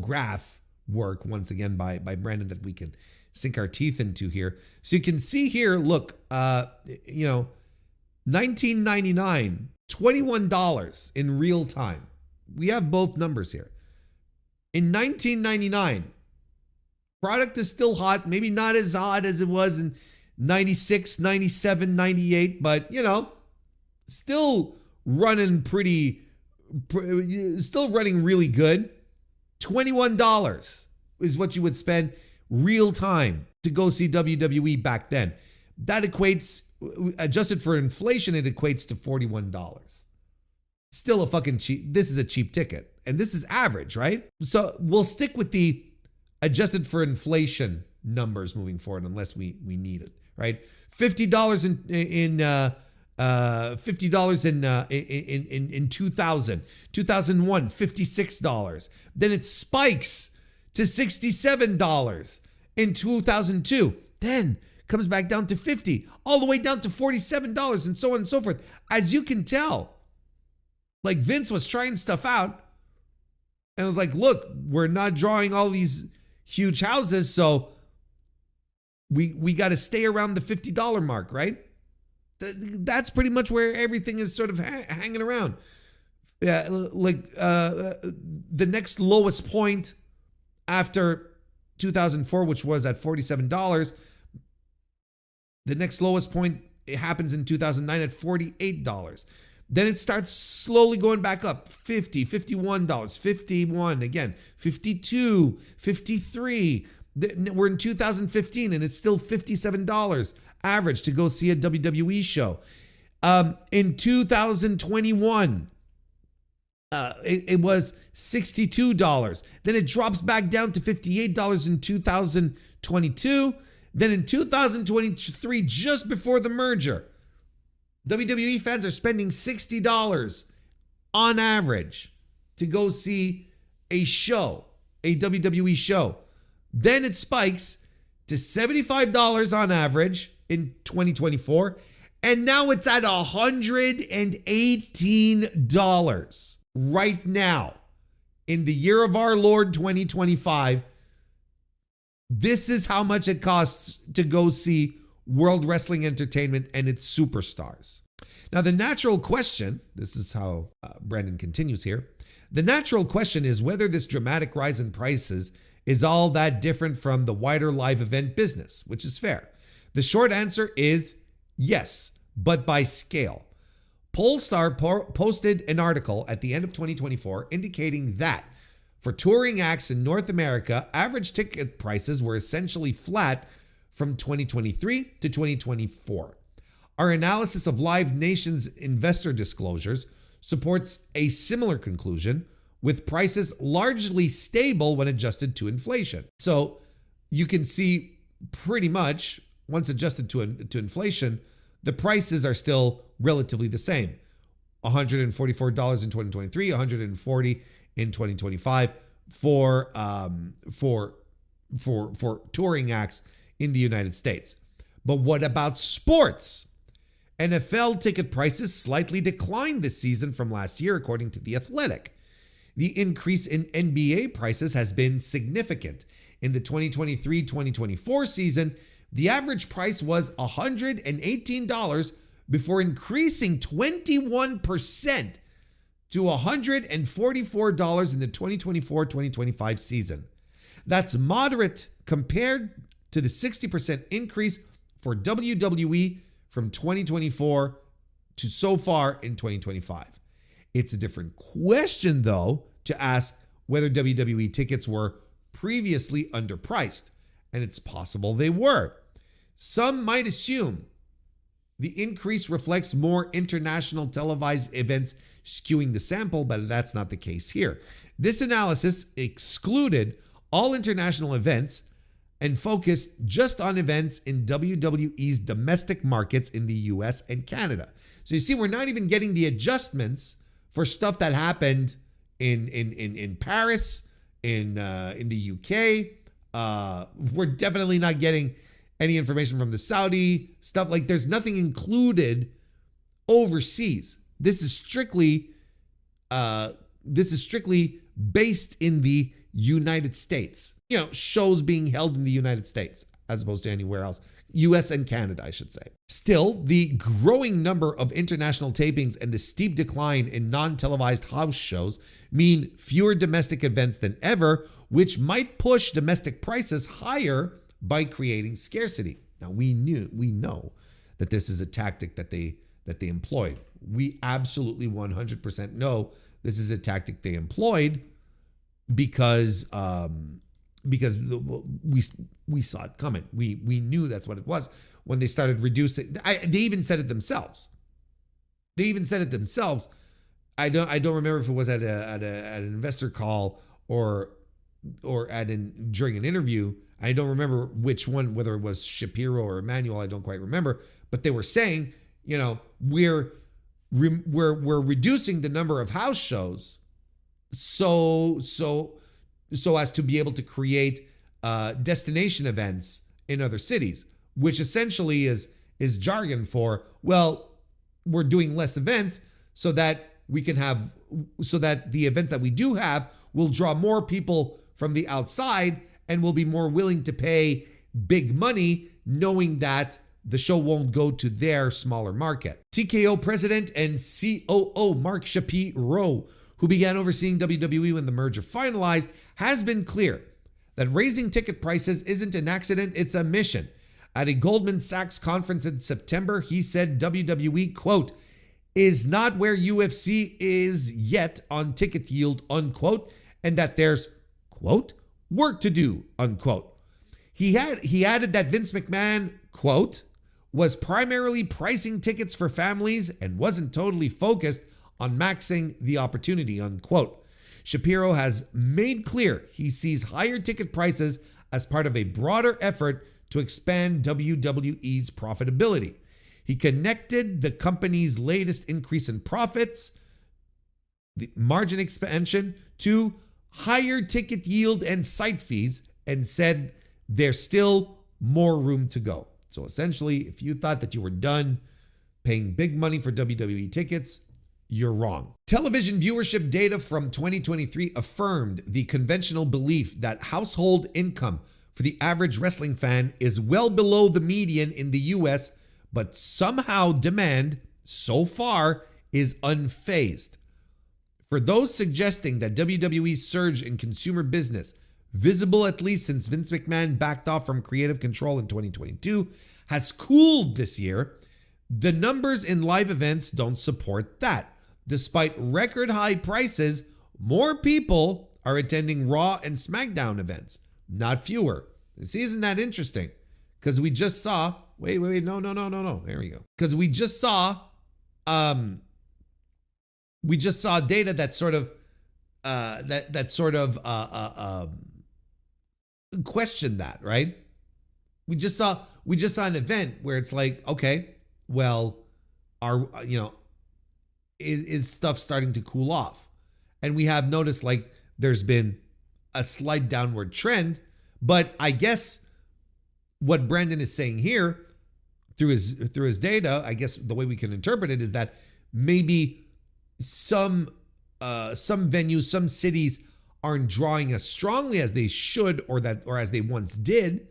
graph work once again by Brandon that we can sink our teeth into here. So you can see here, look, $19.99, $21 in real time. We have both numbers here. In 1999, product is still hot, maybe not as hot as it was in 96, 97, 98, but still running still running really good. $21 is what you would spend real time to go see WWE back then. That equates, adjusted for inflation, it equates to $41. Still a fucking cheap, this is a cheap ticket. And this is average, right? So we'll stick with the adjusted for inflation numbers moving forward unless we need it, right? $50 in 2000, 2001, $56. Then it spikes to $67 in 2002. Then comes back down to $50, all the way down to $47, and so on and so forth. As you can tell, like Vince was trying stuff out and was like, look, we're not drawing all these huge houses, so we got to stay around the $50 mark, right? That's pretty much where everything is sort of hanging around. The next lowest point after 2004, which was at $47, the next lowest point, it happens in 2009 at $48. Then it starts slowly going back up. $50, $51, 51 again, 52, 53. We're in 2015 and it's still $57 average to go see a WWE show. In 2021, it was $62. Then it drops back down to $58 in 2022. Then in 2023, just before the merger, WWE fans are spending $60 on average to go see a show, a WWE show. Then it spikes to $75 on average in 2024. And now it's at $118 right now in the year of our Lord 2025. This is how much it costs to go see World Wrestling Entertainment and its superstars. Now, the natural question, this is how Brandon continues here. The natural question is whether this dramatic rise in prices is all that different from the wider live event business, which is fair. The short answer is yes, but by scale. Polestar posted an article at the end of 2024 indicating that for touring acts in North America, average ticket prices were essentially flat from 2023 to 2024. Our analysis of Live Nation's investor disclosures supports a similar conclusion, with prices largely stable when adjusted to inflation. So you can see pretty much, once adjusted to inflation, the prices are still relatively the same. $144 in 2023, $140 in 2025 for touring acts in the United States. But what about sports? NFL ticket prices slightly declined this season from last year, according to The Athletic. The increase in NBA prices has been significant. In the 2023-2024 season, the average price was $118 before increasing 21% to $144 in the 2024-2025 season. That's moderate compared to the 60% increase for WWE from 2024 to so far in 2025. It's a different question, though, to ask whether WWE tickets were previously underpriced, and it's possible they were. Some might assume the increase reflects more international televised events skewing the sample, but that's not the case here. This analysis excluded all international events and focused just on events in WWE's domestic markets in the US and Canada. So you see, we're not even getting the adjustments for stuff that happened in Paris, in the UK. We're definitely not getting any information from the Saudi stuff. Like, there's nothing included overseas. This is strictly based in the United States. You know, shows being held in the United States as opposed to anywhere else. US and Canada, I should say. Still, the growing number of international tapings and the steep decline in non-televised house shows mean fewer domestic events than ever, which might push domestic prices higher by creating scarcity. Now, we know that this is a tactic that they employed. We absolutely 100% know this is a tactic they employed because we saw it coming. We knew that's what it was when they started reducing. They even said it themselves. I don't remember if it was at an investor call or during an interview. I don't remember which one, whether it was Shapiro or Emmanuel. I don't quite remember. But they were saying, we're reducing the number of house shows so as to be able to create destination events in other cities, which essentially is jargon for, well, we're doing less events so that the events that we do have will draw more people from the outside and will be more willing to pay big money, knowing that the show won't go to their smaller market. TKO president and COO Mark Shapiro, who began overseeing WWE when the merger finalized, has been clear that raising ticket prices isn't an accident, it's a mission. At a Goldman Sachs conference in September, he said WWE, quote, is not where UFC is yet on ticket yield, unquote, and that there's, quote, work to do, unquote. He added that Vince McMahon, quote, was primarily pricing tickets for families and wasn't totally focused on maxing the opportunity, unquote. Shapiro has made clear he sees higher ticket prices as part of a broader effort to expand WWE's profitability. He connected the company's latest increase in profits, the margin expansion, to higher ticket yield and site fees, and said there's still more room to go. So essentially, if you thought that you were done paying big money for WWE tickets, you're wrong. Television viewership data from 2023 affirmed the conventional belief that household income for the average wrestling fan is well below the median in the US, but somehow demand so far is unfazed. For those suggesting that WWE's surge in consumer business, visible at least since Vince McMahon backed off from creative control in 2022, has cooled this year, the numbers in live events don't support that. Despite record high prices, more people are attending Raw and SmackDown events, not fewer. See, isn't that interesting? Because we just saw, no. There we go. Because we just saw data that sort of questioned that, right? We just saw an event where it's like, okay, well, is stuff starting to cool off? And we have noticed like there's been a slight downward trend, but I guess what Brandon is saying here through his data, I guess the way we can interpret it is that maybe some venues, some cities aren't drawing as strongly as they should or as they once did.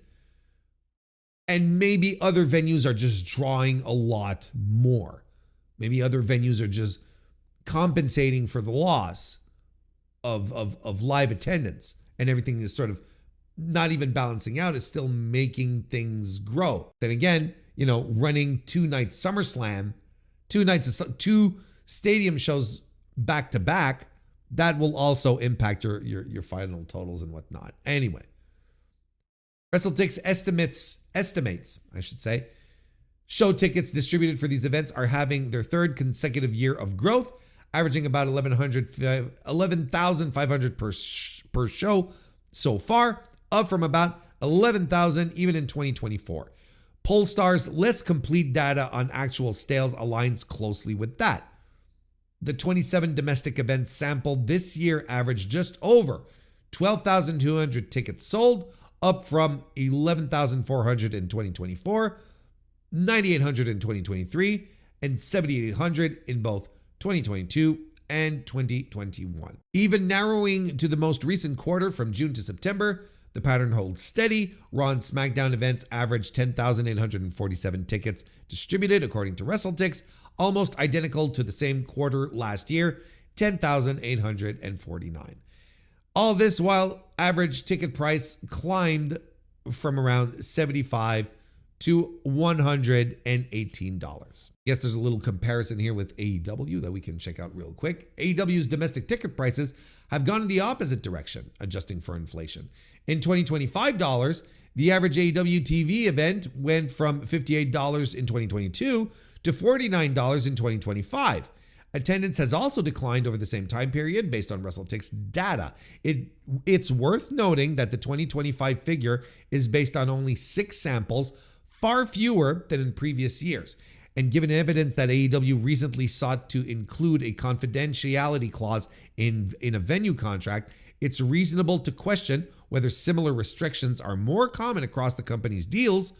And maybe other venues are just drawing a lot more. Maybe other venues are just compensating for the loss of live attendance, and everything is sort of not even balancing out. It's still making things grow. Then again, running 2 nights SummerSlam, 2 stadium shows back to back, that will also impact your final totals and whatnot. Anyway, WrestleTix estimates, show tickets distributed for these events are having their 3rd consecutive year of growth, averaging about 11,500 per show so far, up from about 11,000 even in 2024. Pollstar's less complete data on actual sales aligns closely with that. The 27 domestic events sampled this year averaged just over 12,200 tickets sold, up from 11,400 in 2024, 9,800 in 2023, and 7,800 in both 2022 and 2021. Even narrowing to the most recent quarter from June to September, The pattern holds steady. Raw and SmackDown events averaged 10,847 tickets distributed, according to WrestleTix, almost identical to the same quarter last year, 10,849. All this while average ticket price climbed from around $75 to $118. Yes, there's a little comparison here with AEW that we can check out real quick. AEW's domestic ticket prices have gone in the opposite direction, adjusting for inflation. In 2025 dollars, the average AEW TV event went from $58 in 2022 to $49 in 2025. Attendance has also declined over the same time period based on WrestleTix data. It's worth noting that the 2025 figure is based on only 6 samples, far fewer than in previous years. And given evidence that AEW recently sought to include a confidentiality clause in a venue contract, it's reasonable to question whether similar restrictions are more common across the company's deals,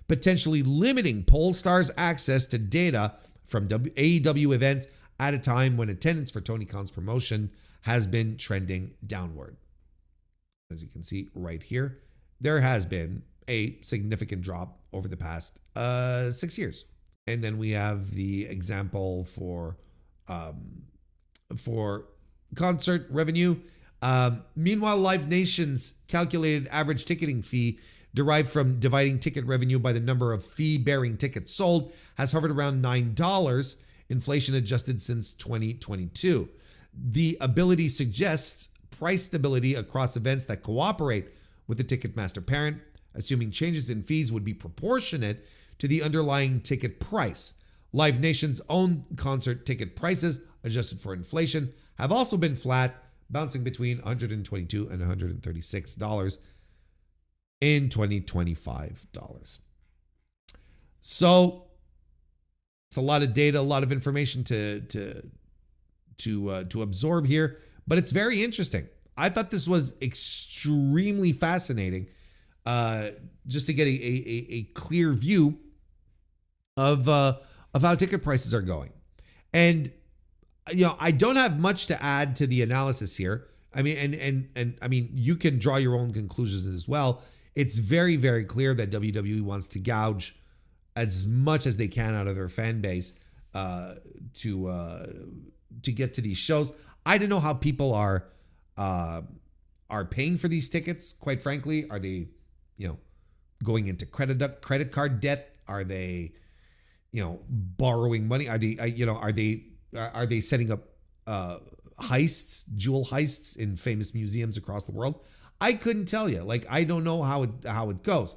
potentially limiting Polestar's access to data from AEW events at a time when attendance for Tony Khan's promotion has been trending downward. As you can see right here, there has been a significant drop over the past 6 years. And then we have the example for concert revenue. Meanwhile, Live Nation's calculated average ticketing fee derived from dividing ticket revenue by the number of fee-bearing tickets sold has hovered around $9, inflation adjusted since 2022. The ability suggests price stability across events that cooperate with the Ticketmaster parent, assuming changes in fees would be proportionate to the underlying ticket price. Live Nation's own concert ticket prices, adjusted for inflation, have also been flat, bouncing between $122 and $136 in 2025 dollars. So it's a lot of data, a lot of information to absorb here, but it's very interesting. I thought this was extremely fascinating, just to get a clear view of how ticket prices are going. And I don't have much to add to the analysis here. I mean, and I mean, you can draw your own conclusions as well. It's very, very clear that WWE wants to gouge as much as they can out of their fan base to get to these shows. I don't know how people are paying for these tickets. Quite frankly, are they, going into credit card debt? Are they, borrowing money? Are they are they setting up heists, jewel heists in famous museums across the world? I couldn't tell you. I don't know how it goes.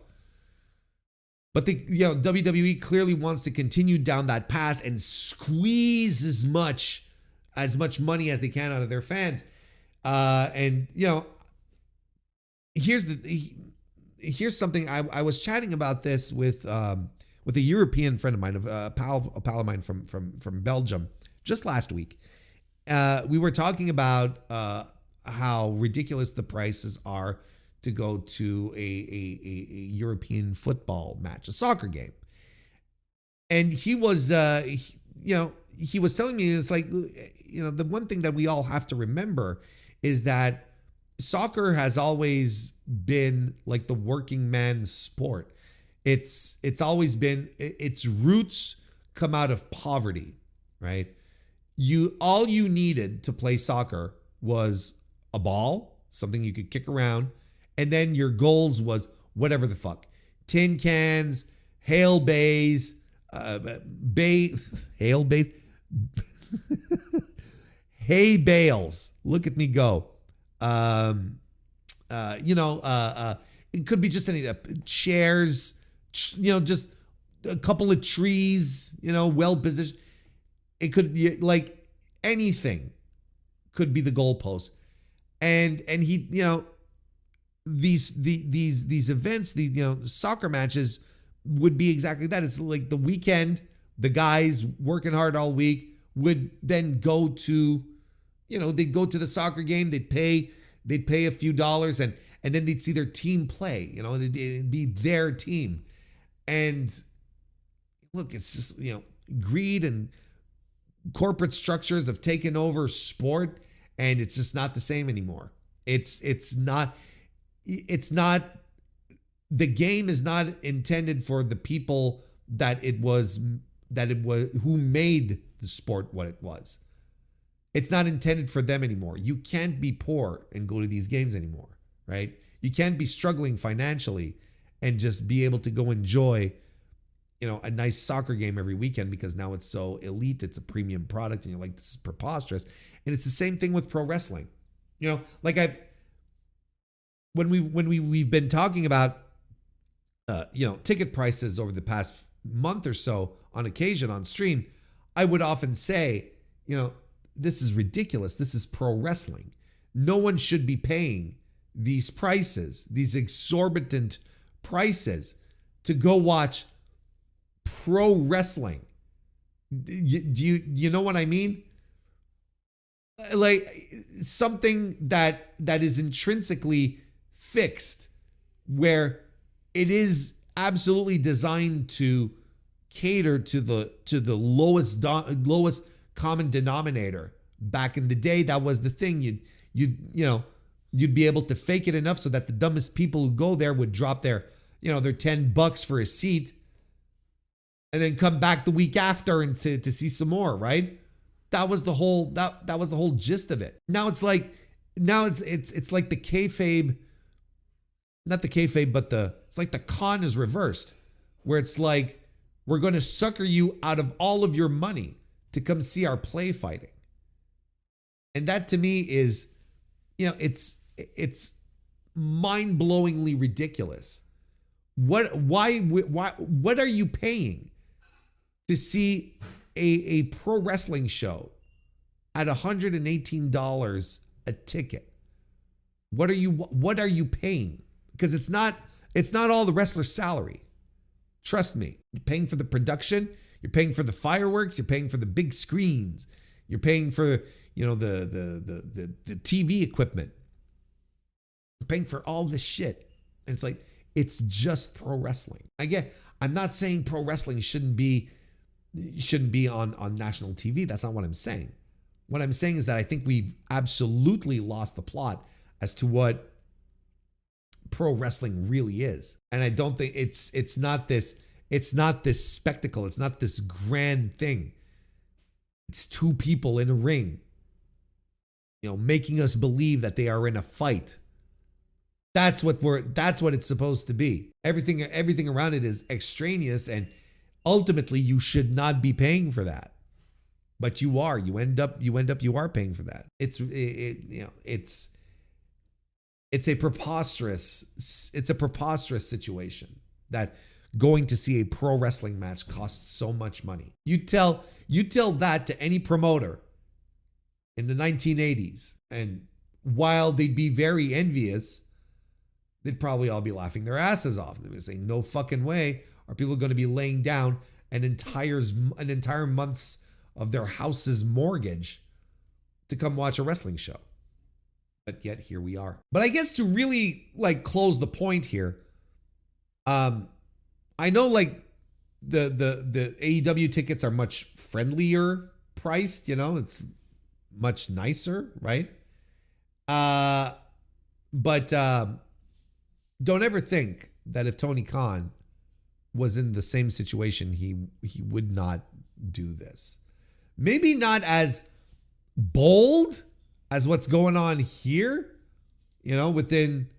But WWE clearly wants to continue down that path and squeeze as much money as they can out of their fans. Here's something. I was chatting about this with a European friend of mine, a pal of mine from Belgium, just last week. We were talking about how ridiculous the prices are to go to a European football match, a soccer game. And he was, he was telling me, it's like, the one thing that we all have to remember is that soccer has always been like the working man's sport. It's always been, its roots come out of poverty, right? All you needed to play soccer was a ball, something you could kick around, and then your goals was whatever the fuck. Tin cans, hail bays, hail bays, hay bales. Look at me go. It could be just any chairs, just a couple of trees, well positioned. It could be like anything could be the goalpost. And he, these events, soccer matches would be exactly that. It's like the weekend, the guys working hard all week would then go to, they'd go to the soccer game, they'd pay a few dollars and then they'd see their team play, it'd be their team. And look, it's just, greed and corporate structures have taken over sport, and it's just not the same anymore. It's not. it's not, the game is not intended for the people who made the sport what it was. It's not intended for them anymore. You can't be poor and go to these games anymore, right? You can't be struggling financially and just be able to go enjoy, a nice soccer game every weekend because now it's so elite, it's a premium product, and you're like, this is preposterous. And it's the same thing with pro wrestling. Like when we've been talking about ticket prices over the past month or so on occasion on stream, I would often say, this is ridiculous. This is pro wrestling. No one should be paying these prices, these exorbitant prices to go watch pro wrestling. Do you know what I mean? Like something that is intrinsically fixed, where it is absolutely designed to cater to the lowest common denominator. Back in the day, that was the thing. You'd be able to fake it enough so that the dumbest people who go there would drop their $10 for a seat and then come back the week after and to see some more, right? That was the whole that was the whole gist of it. Now it's like the kayfabe, not the kayfabe, but it's like the con is reversed, where it's like, we're going to sucker you out of all of your money to come see our play fighting. And that to me is, it's mind-blowingly ridiculous. What are you paying to see a pro wrestling show at $118 a ticket? What are you paying? Because it's not all the wrestler's salary. Trust me. You're paying for the production, you're paying for the fireworks, you're paying for the big screens, you're paying for the TV equipment. You're paying for all this shit. And it's like, it's just pro wrestling. I'm not saying pro wrestling shouldn't be on national TV. That's not what I'm saying. What I'm saying is that I think we've absolutely lost the plot as to what pro wrestling really is. And I don't think it's not this spectacle. It's not this grand thing. It's two people in a ring, making us believe that they are in a fight. That's what it's supposed to be. Everything around it is extraneous, and ultimately you should not be paying for that. But you are. You are paying for that. It's a preposterous situation that going to see a pro wrestling match costs so much money. You tell that to any promoter in the 1980s, and while they'd be very envious, they'd probably all be laughing their asses off. They'd be saying, no fucking way are people going to be laying down an entire month's of their house's mortgage to come watch a wrestling show. But yet here we are. But I guess to really close the point here, I know the AEW tickets are much friendlier priced, it's much nicer, right? But don't ever think that if Tony Khan was in the same situation, he would not do this. Maybe not as bold as what's going on here, within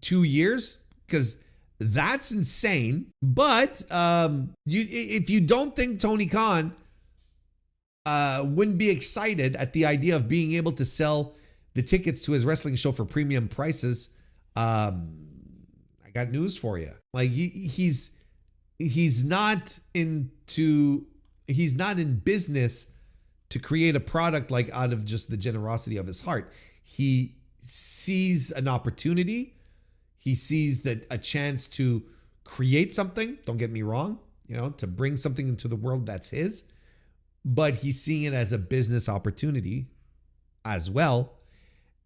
2 years, because that's insane. But if you don't think Tony Khan wouldn't be excited at the idea of being able to sell the tickets to his wrestling show for premium prices, I got news for you. He's not in business to create a product out of just the generosity of his heart. He sees an opportunity. He sees that a chance to create something. Don't get me wrong, to bring something into the world that's his, but he's seeing it as a business opportunity as well.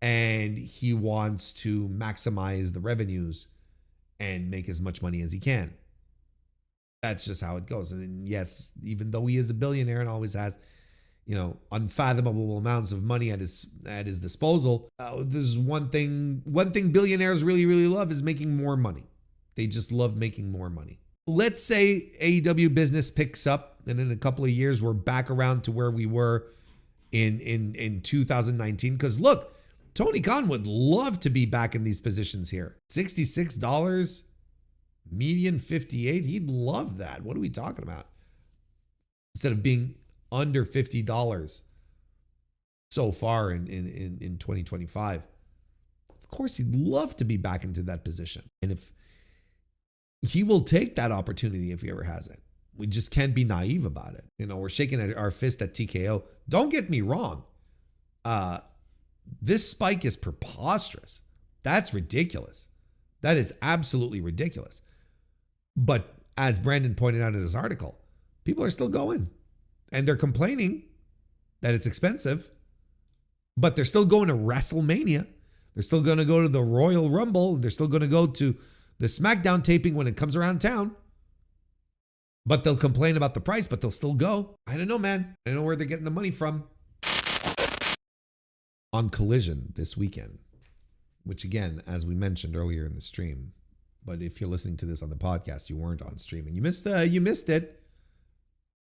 And he wants to maximize the revenues and make as much money as he can. That's just how it goes. And yes, even though he is a billionaire and always has, unfathomable amounts of money at his disposal. There's one thing billionaires really, really love is making more money. They just love making more money. Let's say AEW business picks up, and in a couple of years we're back around to where we were in 2019. Because look, Tony Khan would love to be back in these positions here. $66, median 58. He'd love that. What are we talking about? Instead of being under $50 so far in 2025. Of course, he'd love to be back into that position. And if he will take that opportunity if he ever has it. We just can't be naive about it. We're shaking our fist at TKO. Don't get me wrong. This spike is preposterous. That's ridiculous. That is absolutely ridiculous. But as Brandon pointed out in his article, people are still going. And they're complaining that it's expensive. But they're still going to WrestleMania. They're still going to go to the Royal Rumble. They're still going to go to the SmackDown taping when it comes around town. But they'll complain about the price, but they'll still go. I don't know, man. I don't know where they're getting the money from. On Collision this weekend, which again, as we mentioned earlier in the stream, but if you're listening to this on the podcast, you weren't on stream and you missed it.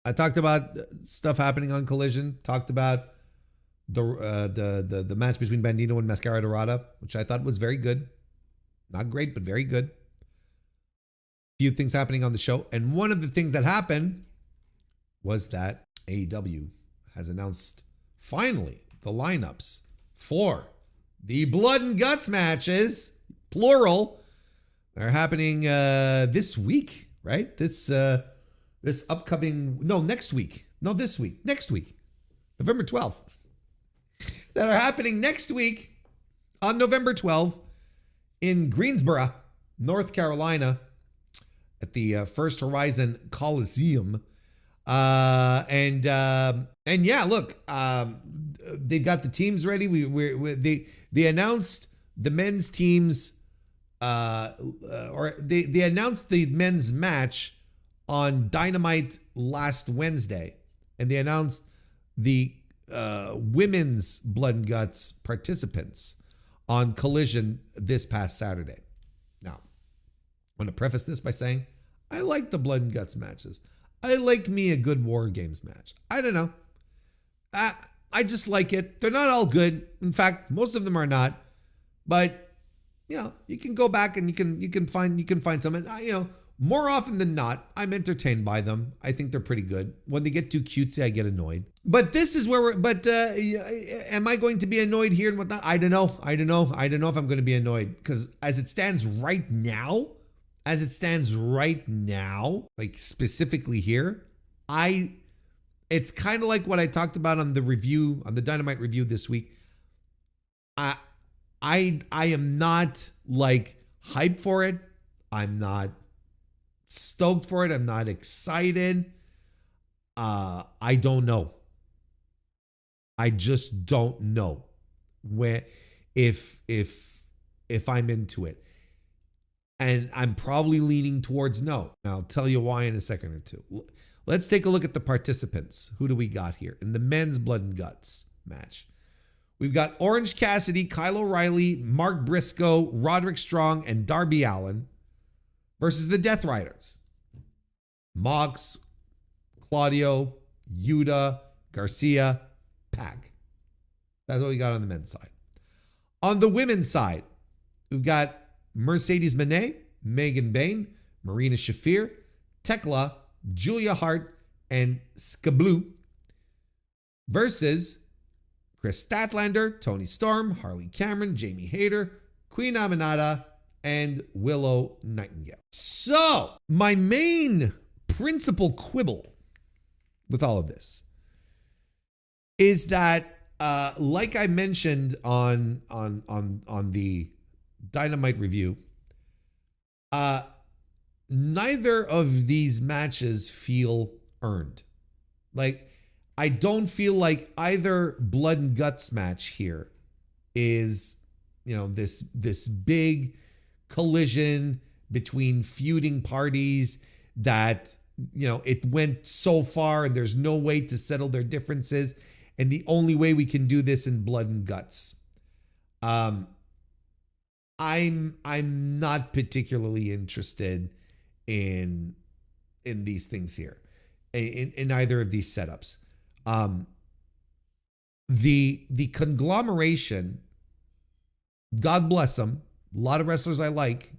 I talked about stuff happening on Collision. Talked about the match between Bandito and Mascara Dorada, which I thought was very good. Not great, but very good. Few things happening on the show. And one of the things that happened was that AEW has announced finally the lineups for the Blood and Guts matches, plural. They're happening this week, right? This upcoming, next week. No, this week. Next week. November 12th. That are happening next week on November 12th. In Greensboro, North Carolina, at the First Horizon Coliseum. And yeah, look, they got the teams ready. They announced the men's teams, or they announced the men's match on Dynamite last Wednesday. And they announced the women's Blood and Guts participants on Collision this past Saturday. Now, I'm going to preface this by saying, I like the Blood and Guts matches. I like me a good War Games match. I don't know. I just like it. They're not all good. In fact, most of them are not. But, you can go back and you can find some. And, more often than not, I'm entertained by them. I think they're pretty good. When they get too cutesy, I get annoyed. But this is where am I going to be annoyed here and whatnot? I don't know. I don't know if I'm going to be annoyed because as it stands right now, like specifically here, it's kind of like what I talked about on the review, on the Dynamite review this week. I am not like hyped for it. I'm not stoked for it. I'm not excited. I don't know. I just don't know where if I'm into it. And I'm probably leaning towards no. I'll tell you why in a second or two. Let's take a look at the participants. Who do we got here in the men's Blood and Guts match? We've got Orange Cassidy, Kyle O'Reilly, Mark Briscoe, Roderick Strong, and Darby Allin versus the Death Riders. Mox, Claudio, Yuta, Garcia, Pac. That's what we got on the men's side. On the women's side, we've got Mercedes Moné, Megan Bayne, Marina Shafir, Tekla, Julia Hart, and Skablu versus Chris Statlander, Tony Storm, Harley Cameron, Jamie Hayter, Queen Aminata, and Willow Nightingale. So, my main principal quibble with all of this is that, like I mentioned on the Dynamite review, neither of these matches feel earned. Like, I don't feel like either Blood and Guts match here is, this big collision between feuding parties that it went so far and there's no way to settle their differences. And the only way we can do this in blood and guts. I'm not particularly interested in these things here, in either of these setups. The conglomeration, God bless them. A lot of wrestlers I like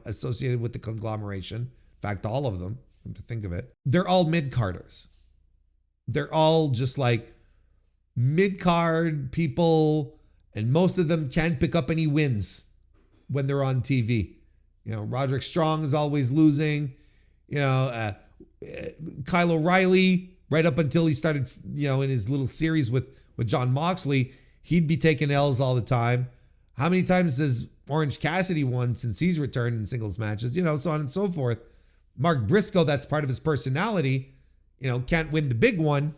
associated with the conglomeration. In fact, all of them, to think of it, they're all mid-carders. They're all just like mid-card people, and most of them can't pick up any wins when they're on TV. Roderick Strong is always losing. Kyle O'Reilly, right up until he started, in his little series with Jon Moxley, he'd be taking L's all the time. How many times does Orange Cassidy won since he's returned in singles matches? So on and so forth. Mark Briscoe, that's part of his personality, can't win the big one.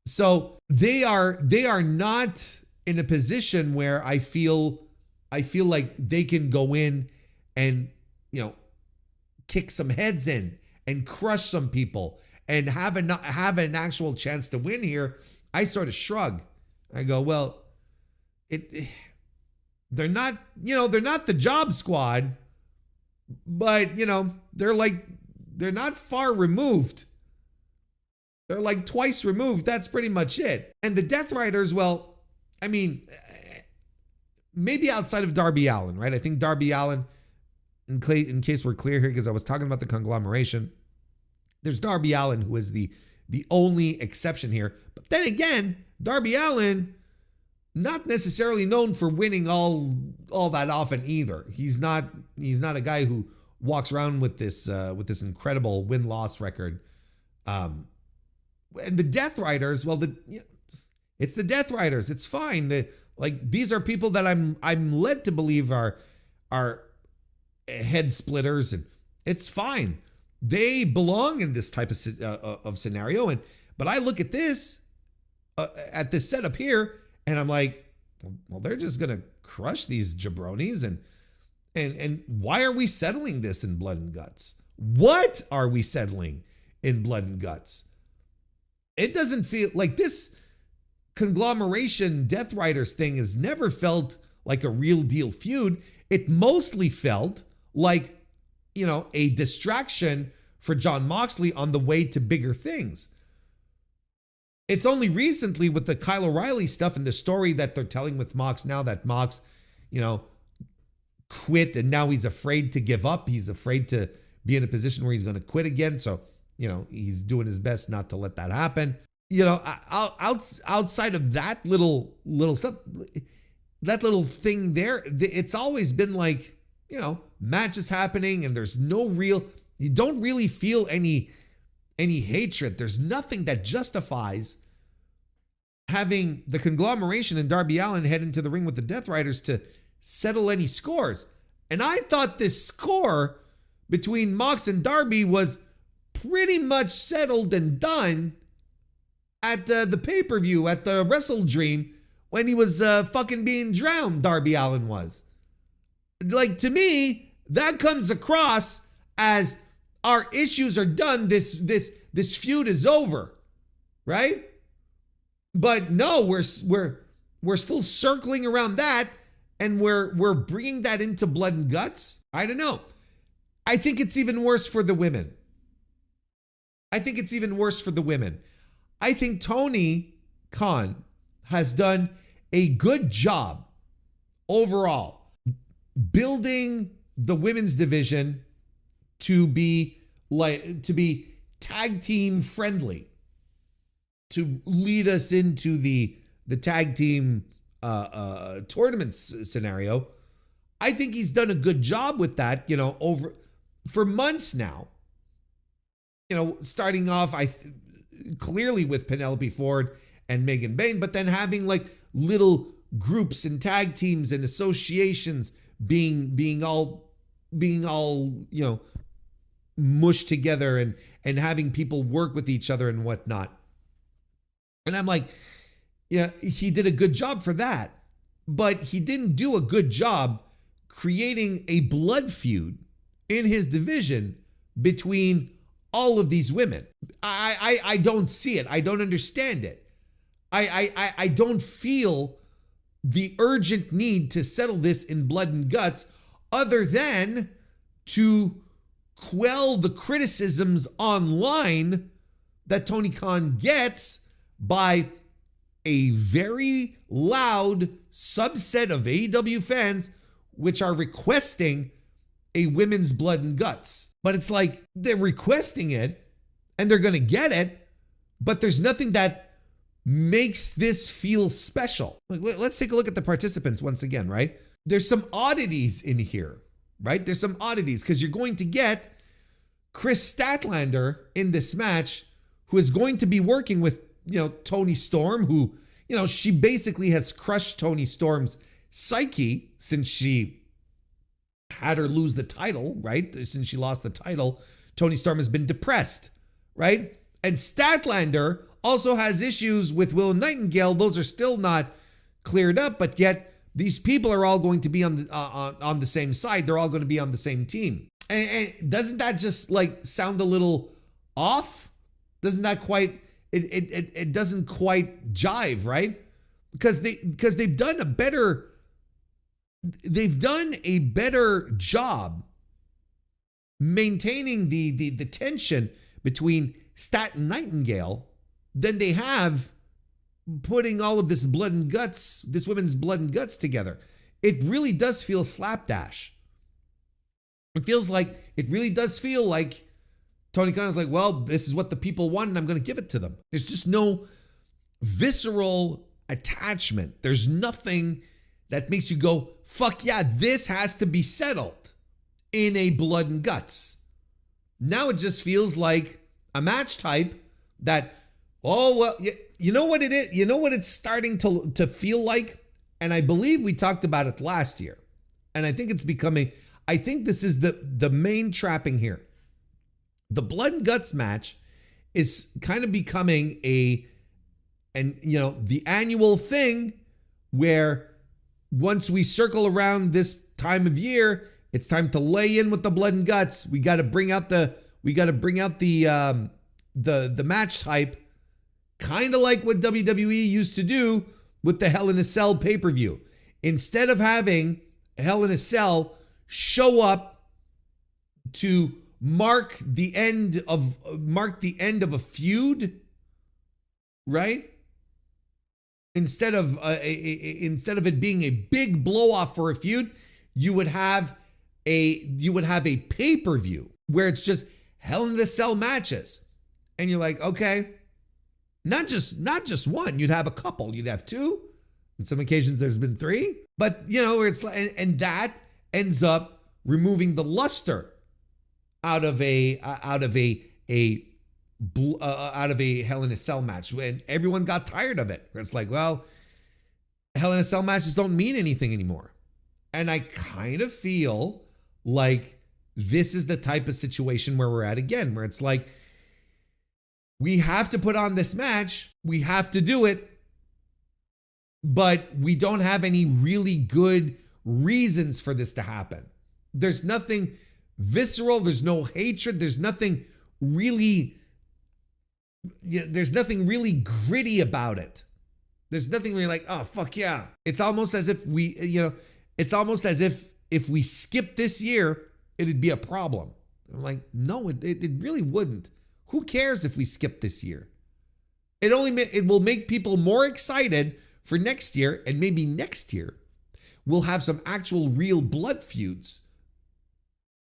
So they are not in a position where I feel like they can go in and, kick some heads in and crush some people and have an actual chance to win here. I sort of shrug. I go, well, they're not the job squad, but they're not far removed. They're like twice removed. That's pretty much it. And the Death Riders, well, I mean, maybe outside of Darby Allin, right? I think Darby Allin, in case we're clear here, because I was talking about the conglomeration, there's Darby Allin, who is the only exception here. But then again, Darby Allin, not necessarily known for winning all that often either. He's not a guy who walks around with this incredible win-loss record. And the Death Riders, well, it's the Death Riders. It's fine. These are people that I'm led to believe are head splitters, and it's fine. They belong in this type of scenario. But I look at this setup here, and I'm like, well, they're just gonna crush these jabronis, and why are we settling this in blood and guts? What are we settling in blood and guts? It doesn't feel like this conglomeration Death Riders thing has never felt like a real deal feud. It mostly felt like, a distraction for Jon Moxley on the way to bigger things. It's only recently with the Kyle O'Reilly stuff and the story that they're telling with Mox now that Mox, quit, and now he's afraid to give up. He's afraid to be in a position where he's going to quit again. So, he's doing his best not to let that happen. Outside of that little stuff, that little thing there, it's always been like, matches happening, and there's you don't really feel any hatred. There's nothing that justifies having the conglomeration and Darby Allin head into the ring with the Death Riders to settle any scores. And I thought this score between Mox and Darby was pretty much settled and done at the pay-per-view, at the Wrestle Dream, when he was fucking being drowned, Darby Allin was. Like, to me, that comes across as our issues are done. This feud is over, right? But no, we're still circling around that, and we're bringing that into blood and guts. I don't know. I think it's even worse for the women. I think Tony Khan has done a good job overall building the women's division to be tag team friendly, to lead us into the tag team tournaments scenario. I think he's done a good job with that, over for months now. Starting off clearly with Penelope Ford and Megan Bayne, but then having like little groups and tag teams and associations being all mushed together and having people work with each other and whatnot. And I'm like, yeah, he did a good job for that, but he didn't do a good job creating a blood feud in his division between all of these women. I don't see it. I don't understand it. I don't feel the urgent need to settle this in blood and guts other than to quell the criticisms online that Tony Khan gets by a very loud subset of AEW fans, which are requesting a women's blood and guts. But it's like they're requesting it and they're going to get it, but there's nothing that makes this feel special. Let's take a look at the participants once again, right? There's some oddities in here, right? There's some oddities because you're going to get Chris Statlander in this match, who is going to be working with, Toni Storm, who, she basically has crushed Toni Storm's psyche since she had her lose the title, right? Since she lost the title, Toni Storm has been depressed, right? And Statlander also has issues with Will Nightingale. Those are still not cleared up, but yet these people are all going to be on the same side. They're all going to be on the same team. And doesn't that just like sound a little off? Doesn't that quite, it doesn't quite jive, right? Because they've done a better job maintaining the tension between Stat and Nightingale than they have putting all of this blood and guts, this women's blood and guts together. It really does feel slapdash. It really does feel like Tony Khan is like, well, this is what the people want and I'm going to give it to them. There's just no visceral attachment. There's nothing that makes you go, fuck yeah, this has to be settled in a blood and guts. Now it just feels like a match type that, oh, well, you know what it is? You know what it's starting to feel like? And I believe we talked about it last year. And I think it's becoming, I think this is the main trapping here. The blood and guts match is kind of becoming the annual thing where once we circle around this time of year, it's time to lay in with the blood and guts. We got to bring out the match type, kind of like what WWE used to do with the Hell in a Cell pay-per-view. Instead of having Hell in a Cell show up to mark the end of a feud, right? Instead of it being a big blow off for a feud, you would have a pay-per-view where it's just Hell in the Cell matches. And you're like, okay, not just one, you'd have a couple, you'd have two. In some occasions there's been three, but where it's like, and that ends up removing the luster out of a Hell in a Cell match, when everyone got tired of it. It's like, well, Hell in a Cell matches don't mean anything anymore. And I kind of feel like this is the type of situation where we're at again, where it's like, we have to put on this match, we have to do it, but we don't have any really good reasons for this to happen. There's nothing visceral, there's no hatred, there's nothing really gritty about it. There's nothing really like, oh, fuck yeah. It's almost as if if we skip this year, it'd be a problem. I'm like, no, it really wouldn't. Who cares if we skip this year? It will make people more excited for next year, and maybe next year we'll have some actual real blood feuds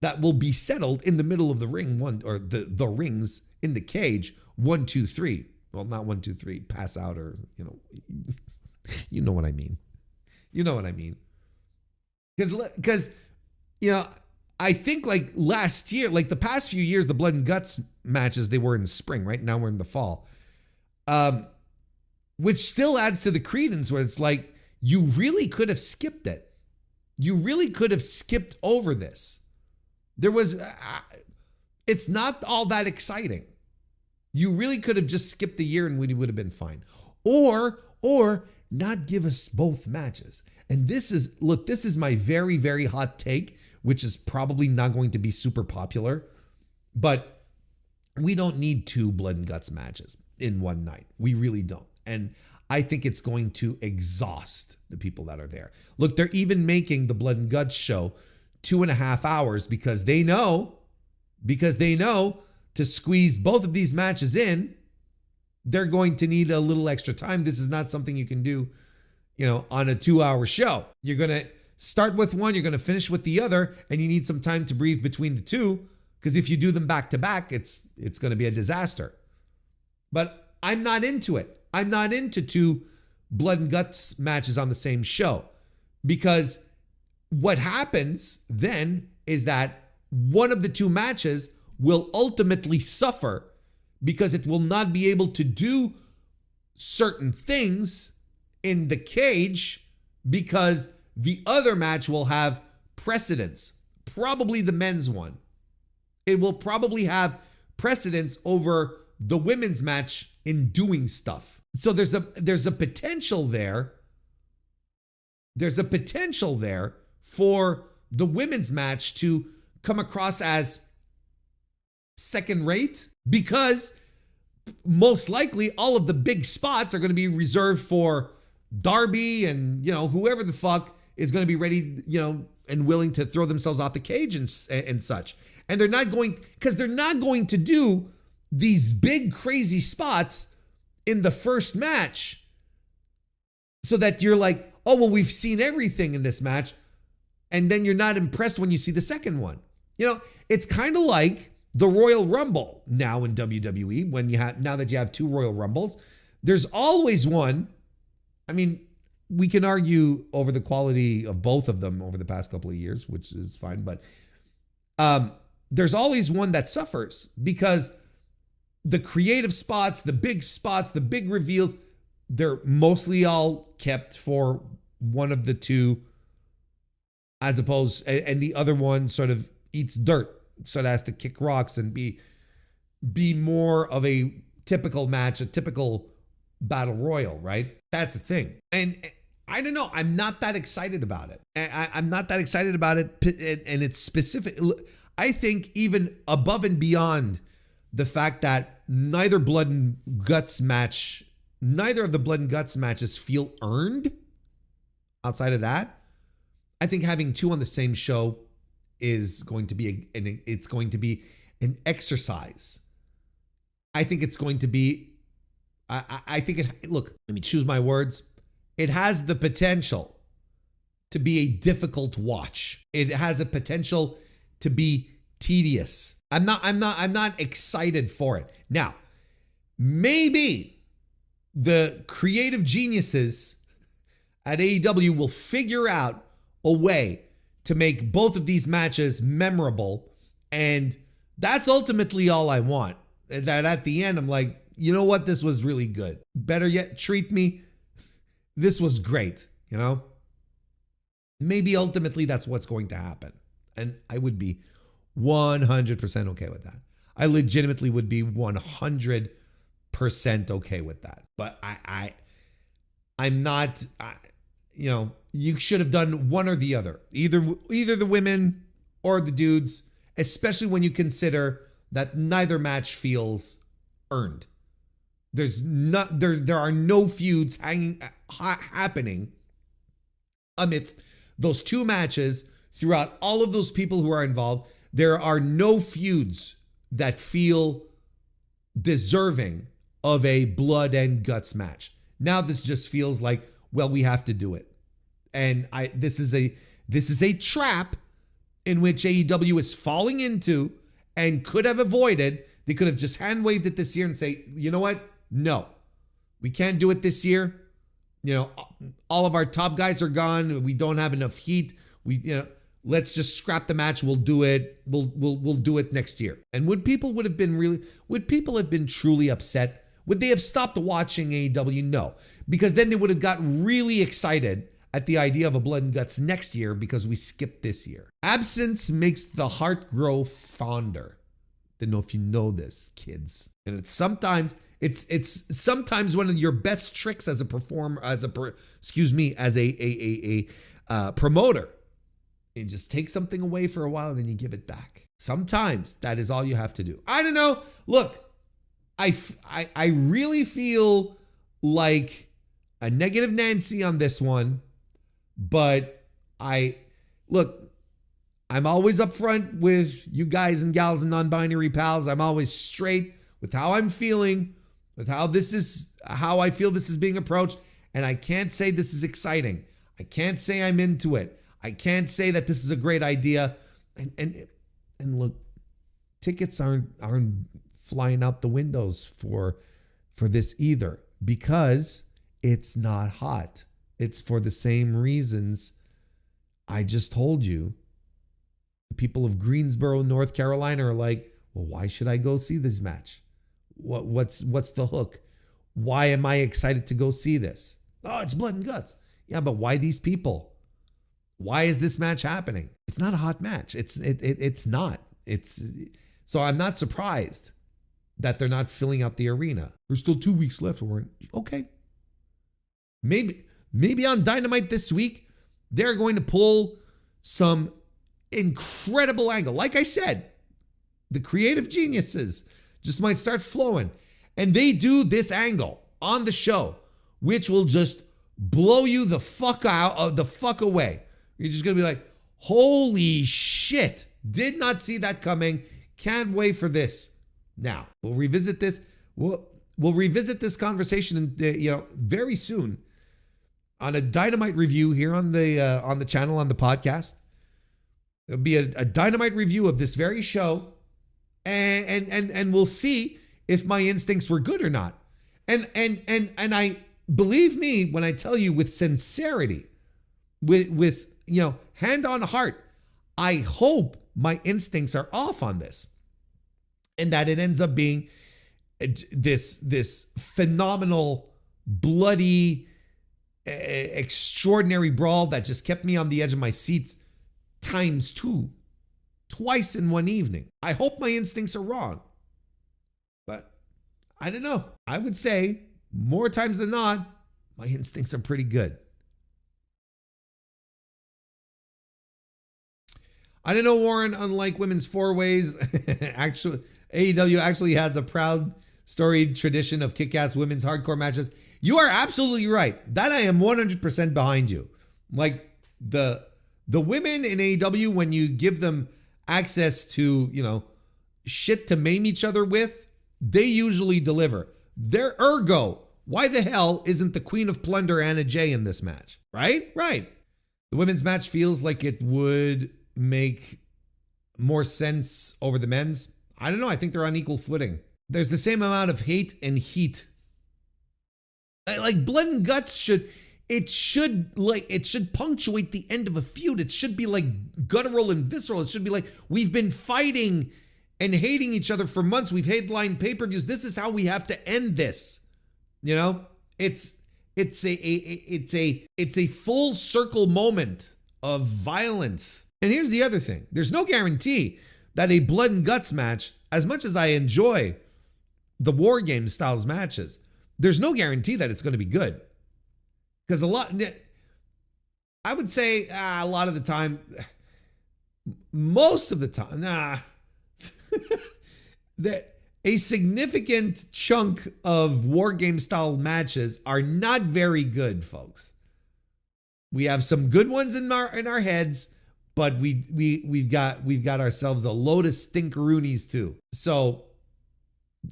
that will be settled in the middle of the ring, the rings in the cage, 1, 2, 3. Well, not 1, 2, 3, pass out, or you know what I mean. You know what I mean. Because I think like last year, like the past few years, the blood and guts matches, they were in spring, right? Now we're in the fall. Which still adds to the credence where it's like, you really could have skipped it. You really could have skipped over this. It's not all that exciting. You really could have just skipped the year and we would have been fine. Or not give us both matches. And this is my very, very hot take, which is probably not going to be super popular. But We don't need 2 blood and guts matches in one night. We really don't. And I think it's going to exhaust the people that are there. Look, they're even making the blood and guts show 2.5 hours because they know to squeeze both of these matches in, they're going to need a little extra time. This is not something you can do, on a 2-hour show. You're going to start with one, you're going to finish with the other, and you need some time to breathe between the two, because if you do them back to back, it's going to be a disaster. But I'm not into it. I'm not into 2 blood and guts matches on the same show, because what happens then is that one of the 2 matches will ultimately suffer because it will not be able to do certain things in the cage because the other match will have precedence, probably the men's one. It will probably have precedence over the women's match in doing stuff. So there's a potential there. There's a potential there for the women's match to come across as second rate, because most likely all of the big spots are going to be reserved for Darby and, whoever the fuck is going to be ready, and willing to throw themselves off the cage and such. And they're not going to do these big crazy spots in the first match so that you're like, oh, well, we've seen everything in this match. And then you're not impressed when you see the second one. It's kind of like the Royal Rumble now in WWE. Now that you have 2 Royal Rumbles, there's always one. I mean, we can argue over the quality of both of them over the past couple of years, which is fine. But there's always one that suffers because the creative spots, the big reveals, they're mostly all kept for one of the 2, as opposed, and the other one sort of eats dirt, sort of has to kick rocks and be more of a typical match, a typical battle royal, right? That's the thing. And I don't know, I'm not that excited about it. I'm not that excited about it, and it's specific. I think even above and beyond the fact that neither of the blood and guts matches feel earned. Outside of that, I think having 2 on the same show is going to be an exercise. I think it's going to be. Look, let me choose my words. It has the potential to be a difficult watch. It has a potential to be tedious. I'm not excited for it. Now, maybe the creative geniuses at AEW will figure out a way to make both of these matches memorable, and that's ultimately all I want. That at the end, I'm like, you know what? This was really good. Better yet, treat me. This was great, Maybe ultimately that's what's going to happen. And I would be 100% okay with that. I legitimately would be 100% okay with that. But I'm not, you should have done one or the other. Either the women or the dudes, especially when you consider that neither match feels earned. There are no feuds happening amidst those 2 matches throughout all of those people who are involved. There are no feuds that feel deserving of a blood and guts match. Now this just feels like, well, we have to do it. And this is a trap in which AEW is falling into and could have avoided. They could have just hand waved it this year and say, you know what? No, we can't do it this year. All of our top guys are gone. We don't have enough heat. Let's just scrap the match. We'll do it. We'll do it next year. And would people have been truly upset? Would they have stopped watching AEW? No, because then they would have got really excited at the idea of a blood and guts next year because we skipped this year. Absence makes the heart grow fonder. Don't know if you know this, kids. And it's sometimes one of your best tricks as a performer, as a promoter. You just take something away for a while and then you give it back. Sometimes that is all you have to do. I don't know. Look, I really feel like a negative Nancy on this one, but I'm always upfront with you guys and gals and non-binary pals. I'm always straight with how I'm feeling, with how I feel this is being approached. And I can't say this is exciting. I can't say I'm into it. I can't say that this is a great idea. And look, tickets aren't flying out the windows for this either, because it's not hot. It's for the same reasons I just told you. The people of Greensboro, North Carolina are like, well, why should I go see this match? What's the hook? Why am I excited to go see this? Oh, it's blood and guts. Yeah, but why these people? Why is this match happening? It's not a hot match. It's not. So I'm not surprised that they're not filling out the arena. There's still 2 weeks left. Okay. Maybe on Dynamite this week, they're going to pull some incredible angle. Like I said, the creative geniuses just might start flowing. And they do this angle on the show, which will just blow you the fuck away. You're just going to be like, holy shit. Did not see that coming. Can't wait for this. Now, we'll revisit this. We'll revisit this conversation very soon on a Dynamite review here on the channel, on the podcast. There'll be a Dynamite review of this very show, and we'll see if my instincts were good or not. And I believe me when I tell you with sincerity, with hand on heart, I hope my instincts are off on this, and that it ends up being this phenomenal, bloody, extraordinary brawl that just kept me on the edge of my seats ×2, twice in one evening. I hope my instincts are wrong, but I don't know. I would say more times than not, my instincts are pretty good. I don't know, Warren, unlike women's four ways, actually, AEW actually has a proud, storied tradition of kick-ass women's hardcore matches. You are absolutely right. That I am 100% behind you. Like the women in AEW, when you give them access to, shit to maim each other with, they usually deliver. Their ergo, why the hell isn't the Queen of Plunder Anna Jay in this match? Right? Right. The women's match feels like it would make more sense over the men's. I don't know. I think they're on equal footing. There's the same amount of hate and heat. Like blood and guts should punctuate the end of a feud. It should be like guttural and visceral. It should be like, we've been fighting and hating each other for months. We've headlined pay-per-views. This is how we have to end this. It's a full circle moment of violence. And here's the other thing. There's no guarantee that a blood and guts match, as much as I enjoy the War Games styles matches, there's no guarantee that it's going to be good. Because I would say a lot of the time, most of the time, that a significant chunk of War Game style matches are not very good, folks. We have some good ones in our heads, but we've got ourselves a load of stinkeroonies too. So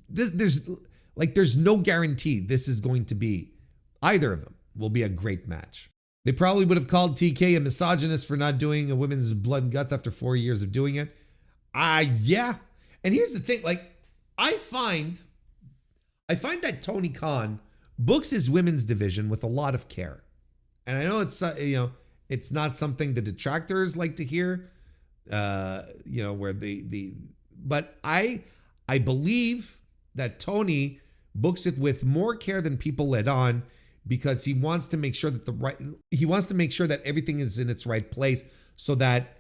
there's no guarantee this is going to be, either of them will be a great match. They probably would have called TK a misogynist for not doing a women's blood and guts after 4 years of doing it. Yeah. And here's the thing, I find that Tony Khan books his women's division with a lot of care. And I know it's not something the detractors like to hear, where but I believe that Tony books it with more care than people let on, because he wants to make sure that everything is in its right place, so that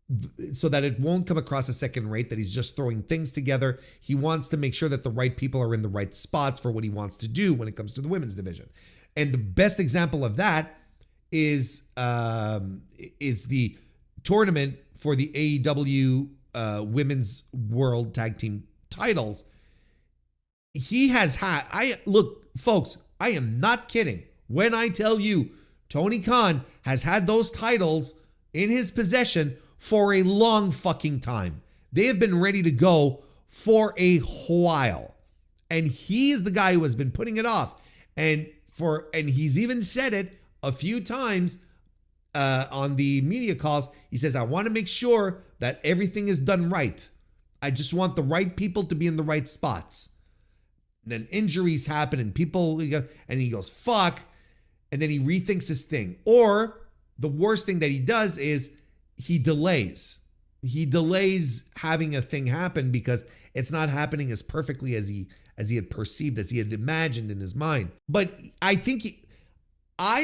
it won't come across as second rate, that he's just throwing things together. He wants to make sure that the right people are in the right spots for what he wants to do when it comes to the women's division. And the best example of that is the tournament for the AEW women's world tag team titles. He has had, look, folks, I am not kidding when I tell you Tony Khan has had those titles in his possession for a long fucking time. They have been ready to go for a while. And he is the guy who has been putting it off. And he's even said it a few times on the media calls. He says, I want to make sure that everything is done right. I just want the right people to be in the right spots. And then injuries happen and he goes, fuck. And then he rethinks his thing. Or the worst thing that he does is he delays. He delays having a thing happen because it's not happening as perfectly as he had perceived, as he had imagined in his mind. But I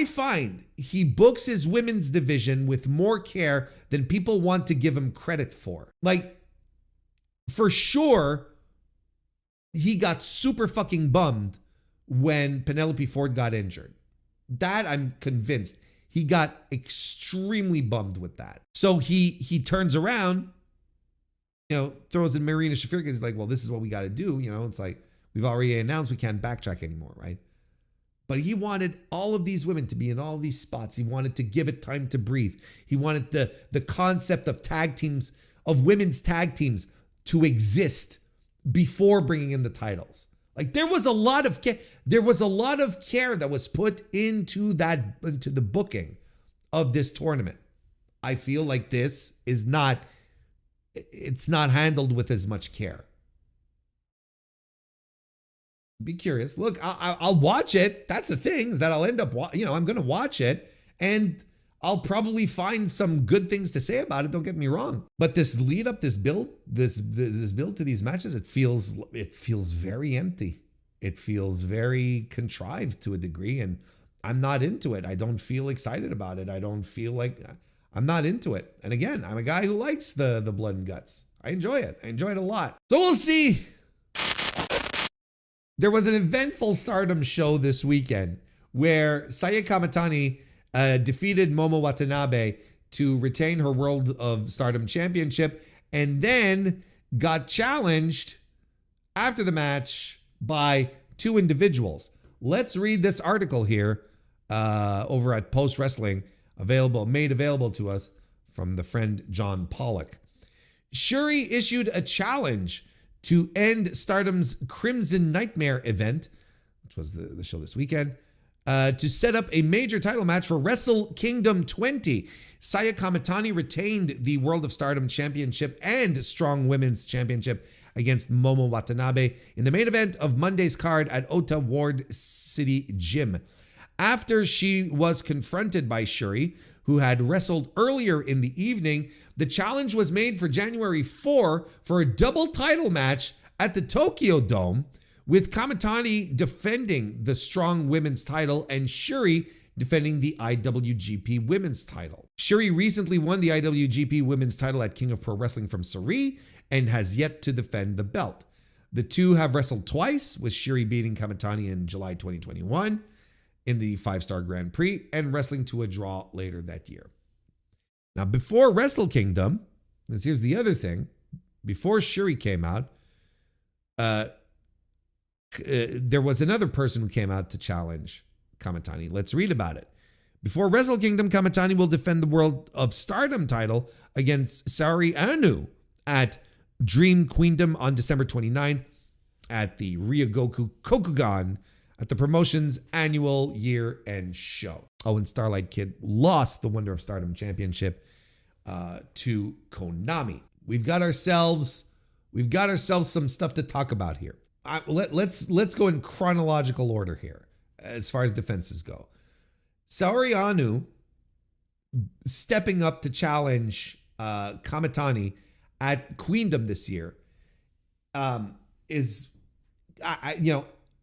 find he books his women's division with more care than people want to give him credit for. Like, for sure, he got super fucking bummed when Penelope Ford got injured. That I'm convinced. He got extremely bummed with that. So he turns around, throws in Marina Shafir because he's like, well, this is what we got to do. It's like, we've already announced we can't backtrack anymore, right? But he wanted all of these women to be in all these spots. He wanted to give it time to breathe. He wanted the concept of tag teams, of women's tag teams, to exist before bringing in the titles. Like, there was a lot of care that was put into the booking of this tournament. I feel like it's not handled with as much care. Be curious. Look, I'll watch it. That's the thing, is that I'll end up, I'm going to watch it, and I'll probably find some good things to say about it. Don't get me wrong. But this lead up, this build to these matches, it feels very empty. It feels very contrived to a degree, and I'm not into it. I don't feel excited about it. I don't feel like I'm not into it. And again, I'm a guy who likes the blood and guts. I enjoy it. I enjoy it a lot. So we'll see. There was an eventful Stardom show this weekend where Saya Kamitani defeated Momo Watanabe to retain her World of Stardom Championship, and then got challenged after the match by two individuals. Let's read this article here over at Post Wrestling, made available to us from the friend John Pollock. Shuri issued a challenge to end Stardom's Crimson Nightmare event, which was the show this weekend, to set up a major title match for Wrestle Kingdom 20. Saya Kamitani retained the World of Stardom Championship and Strong Women's Championship against Momo Watanabe in the main event of Monday's card at Ota Ward City Gym. After she was confronted by Shuri, who had wrestled earlier in the evening, the challenge was made for January 4 for a double title match at the Tokyo Dome, with Kamitani defending the Strong Women's title and Shuri defending the IWGP Women's title. Shuri recently won the IWGP Women's title at King of Pro Wrestling from Suri and has yet to defend the belt. The two have wrestled twice, with Shuri beating Kamitani in July 2021 in the 5-Star Grand Prix and wrestling to a draw later that year. Now, before Wrestle Kingdom, and here's the other thing, before Shuri came out, there was another person who came out to challenge Kamitani. Let's read about it. Before Wrestle Kingdom, Kamitani will defend the World of Stardom title against Saori Anou at Dream Queendom on December 29 at the Ryogoku Kokugan at the promotion's annual year-end show. Oh, and Starlight Kid lost the Wonder of Stardom Championship to Konami. We've got ourselves some stuff to talk about here. Let's go in chronological order here as far as defenses go. Saori Anou stepping up to challenge Kamitani at Queendom this year is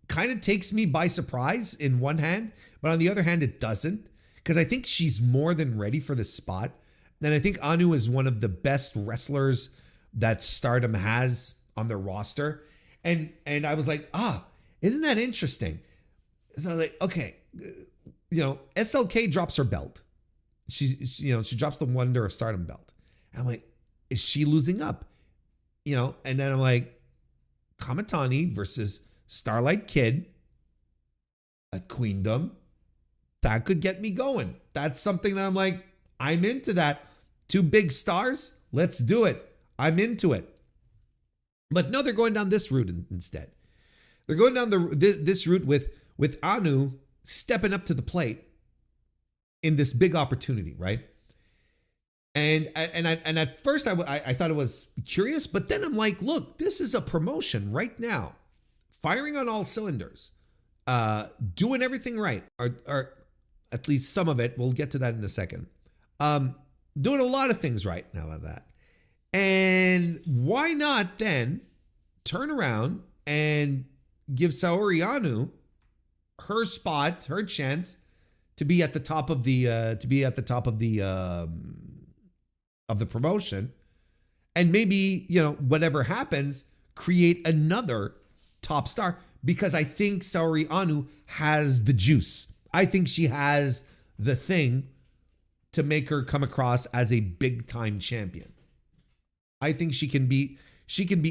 kind of takes me by surprise in one hand, but on the other hand, it doesn't, because I think she's more than ready for this spot. And I think Anou is one of the best wrestlers that Stardom has on their roster. And I was like, isn't that interesting? So I was like, okay, SLK drops her belt. She drops the Wonder of Stardom belt. And I'm like, is she losing up? and then I'm like, Kamitani versus Starlight Kid at Queendom. That could get me going. That's something that I'm like, I'm into that. Two big stars. Let's do it. I'm into it. But no, they're going down this route instead. They're going down this route with Anu stepping up to the plate in this big opportunity, right? And at first I thought it was curious, but then I'm like, look, this is a promotion right now, firing on all cylinders, doing everything right, or at least some of it. We'll get to that in a second. Doing a lot of things right now at that. And why not then turn around and give Saori Anu her spot, her chance to be at the top of the promotion, and maybe, whatever happens, create another top star, because I think Saori Anu has the juice. I think she has the thing to make her come across as a big time champion. I think she can be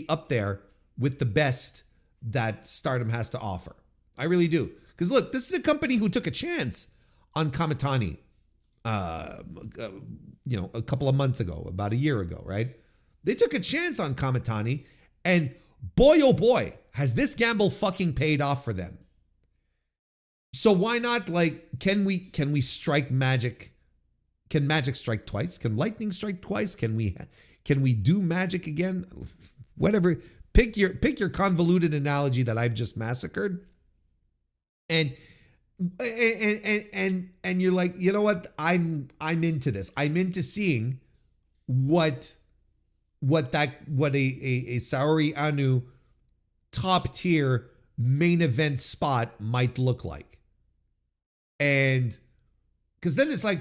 up there with the best that Stardom has to offer. I really do. Because look, this is a company who took a chance on Kamitani, a couple of months ago, about a year ago, right? They took a chance on Kamitani, and boy, oh boy, has this gamble fucking paid off for them. So why not, can we strike magic? Can magic strike twice? Can lightning strike twice? Can we do magic again? Whatever. Pick your convoluted analogy that I've just massacred. And you're like, you know what? I'm into this. I'm into seeing what a Saori Anu top tier main event spot might look like. And because then it's like,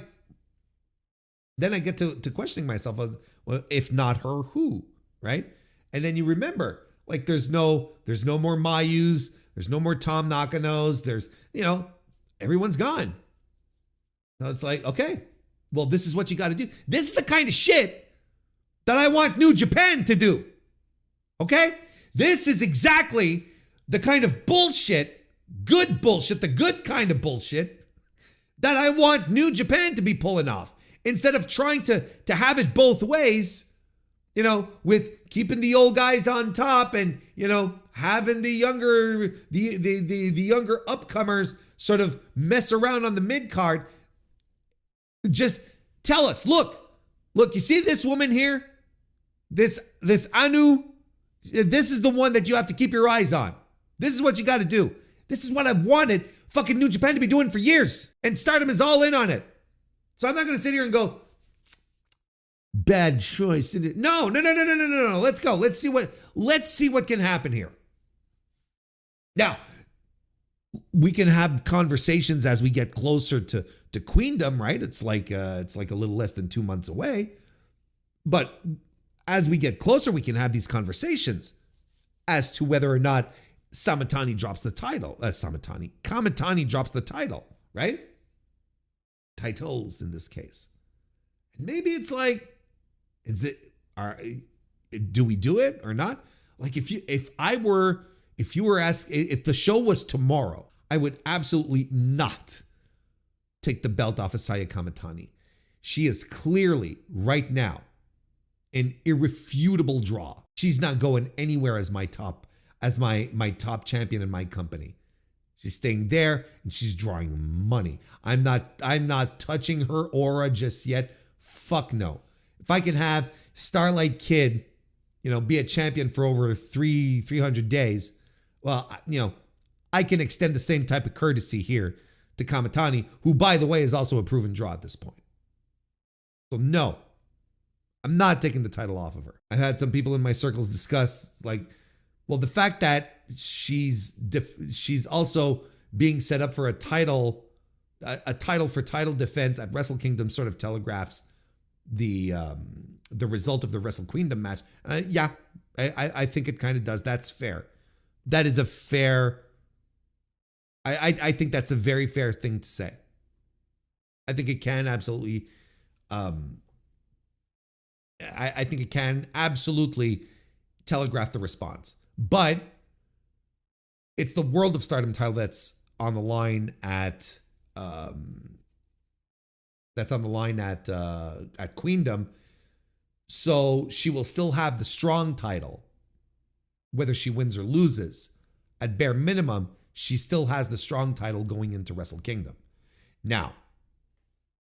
then I get to questioning myself, well, if not her, who, right? And then you remember, there's no more Mayus, there's no more Tom Nakanos, there's, everyone's gone. So it's like, okay, well, this is what you got to do. This is the kind of shit that I want New Japan to do. Okay? This is exactly the kind of bullshit, the good kind of bullshit that I want New Japan to be pulling off. Instead of trying to have it both ways, with keeping the old guys on top and, having the younger upcomers sort of mess around on the mid card. Just tell us, look, you see this woman here? This Anu, this is the one that you have to keep your eyes on. This is what you got to do. This is what I've wanted fucking New Japan to be doing for years. And Stardom is all in on it. So I'm not going to sit here and go, bad choice. No. Let's go. Let's see what can happen here. Now, we can have conversations as we get closer to Queendom, right? It's like a little less than 2 months away. But as we get closer, we can have these conversations as to whether or not Kamitani drops the title. Kamitani drops the title, right? Titles in this case. And maybe it's like, do we do it or not? Like if the show was tomorrow, I would absolutely not take the belt off of Saya Kamitani. She is clearly right now an irrefutable draw. She's not going anywhere as my top champion in my company. She's staying there and she's drawing money. I'm not touching her aura just yet. Fuck no. If I can have Starlight Kid, be a champion for over 300 days, well, I can extend the same type of courtesy here to Kamitani, who, by the way, is also a proven draw at this point. So no, I'm not taking the title off of her. I had some people in my circles discuss, the fact that she's also being set up for a title for title defense at Wrestle Kingdom sort of telegraphs the result of the Wrestle Kingdom match. I think it kind of does. That's fair. That is a fair. I think that's a very fair thing to say. I think it can absolutely. I think it can absolutely telegraph the response. But it's the World of Stardom title that's on the line at Queendom. So she will still have the strong title, whether she wins or loses. At bare minimum, she still has the strong title going into Wrestle Kingdom. Now,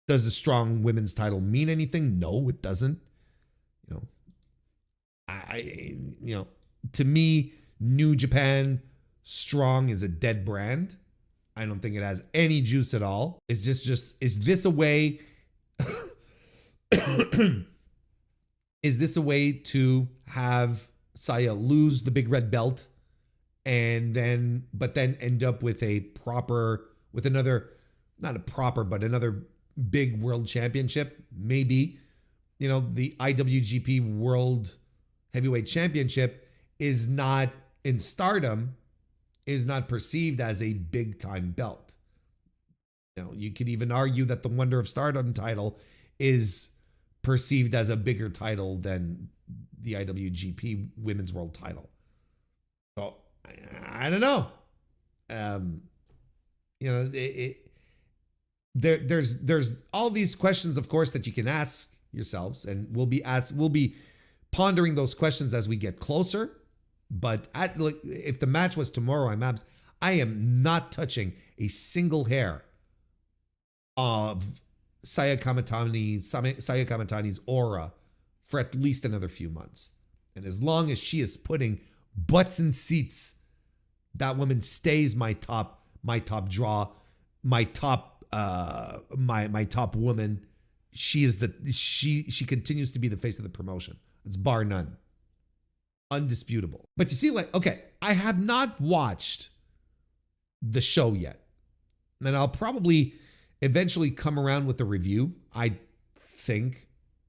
does the strong women's title mean anything? No, it doesn't. To me, New Japan Strong is a dead brand. I don't think it has any juice at all. Is this a way? Is this a way to have Saya lose the big red belt and then end up with another big world championship? Maybe. The IWGP World Heavyweight Championship is not in Stardom, is not perceived as a big time belt. You could even argue that the Wonder of Stardom title is perceived as a bigger title than the IWGP Women's World title. So I don't know. There's all these questions, of course, that you can ask yourselves, and we'll be pondering those questions as we get closer. But if the match was tomorrow, I am not touching a single hair of Saya Kamitani's aura for at least another few months. And as long as she is putting butts in seats, that woman stays my top draw, my top woman. She continues to be the face of the promotion. It's bar none. Undisputable. But you see, I have not watched the show yet. And I'll probably eventually come around with a review. I think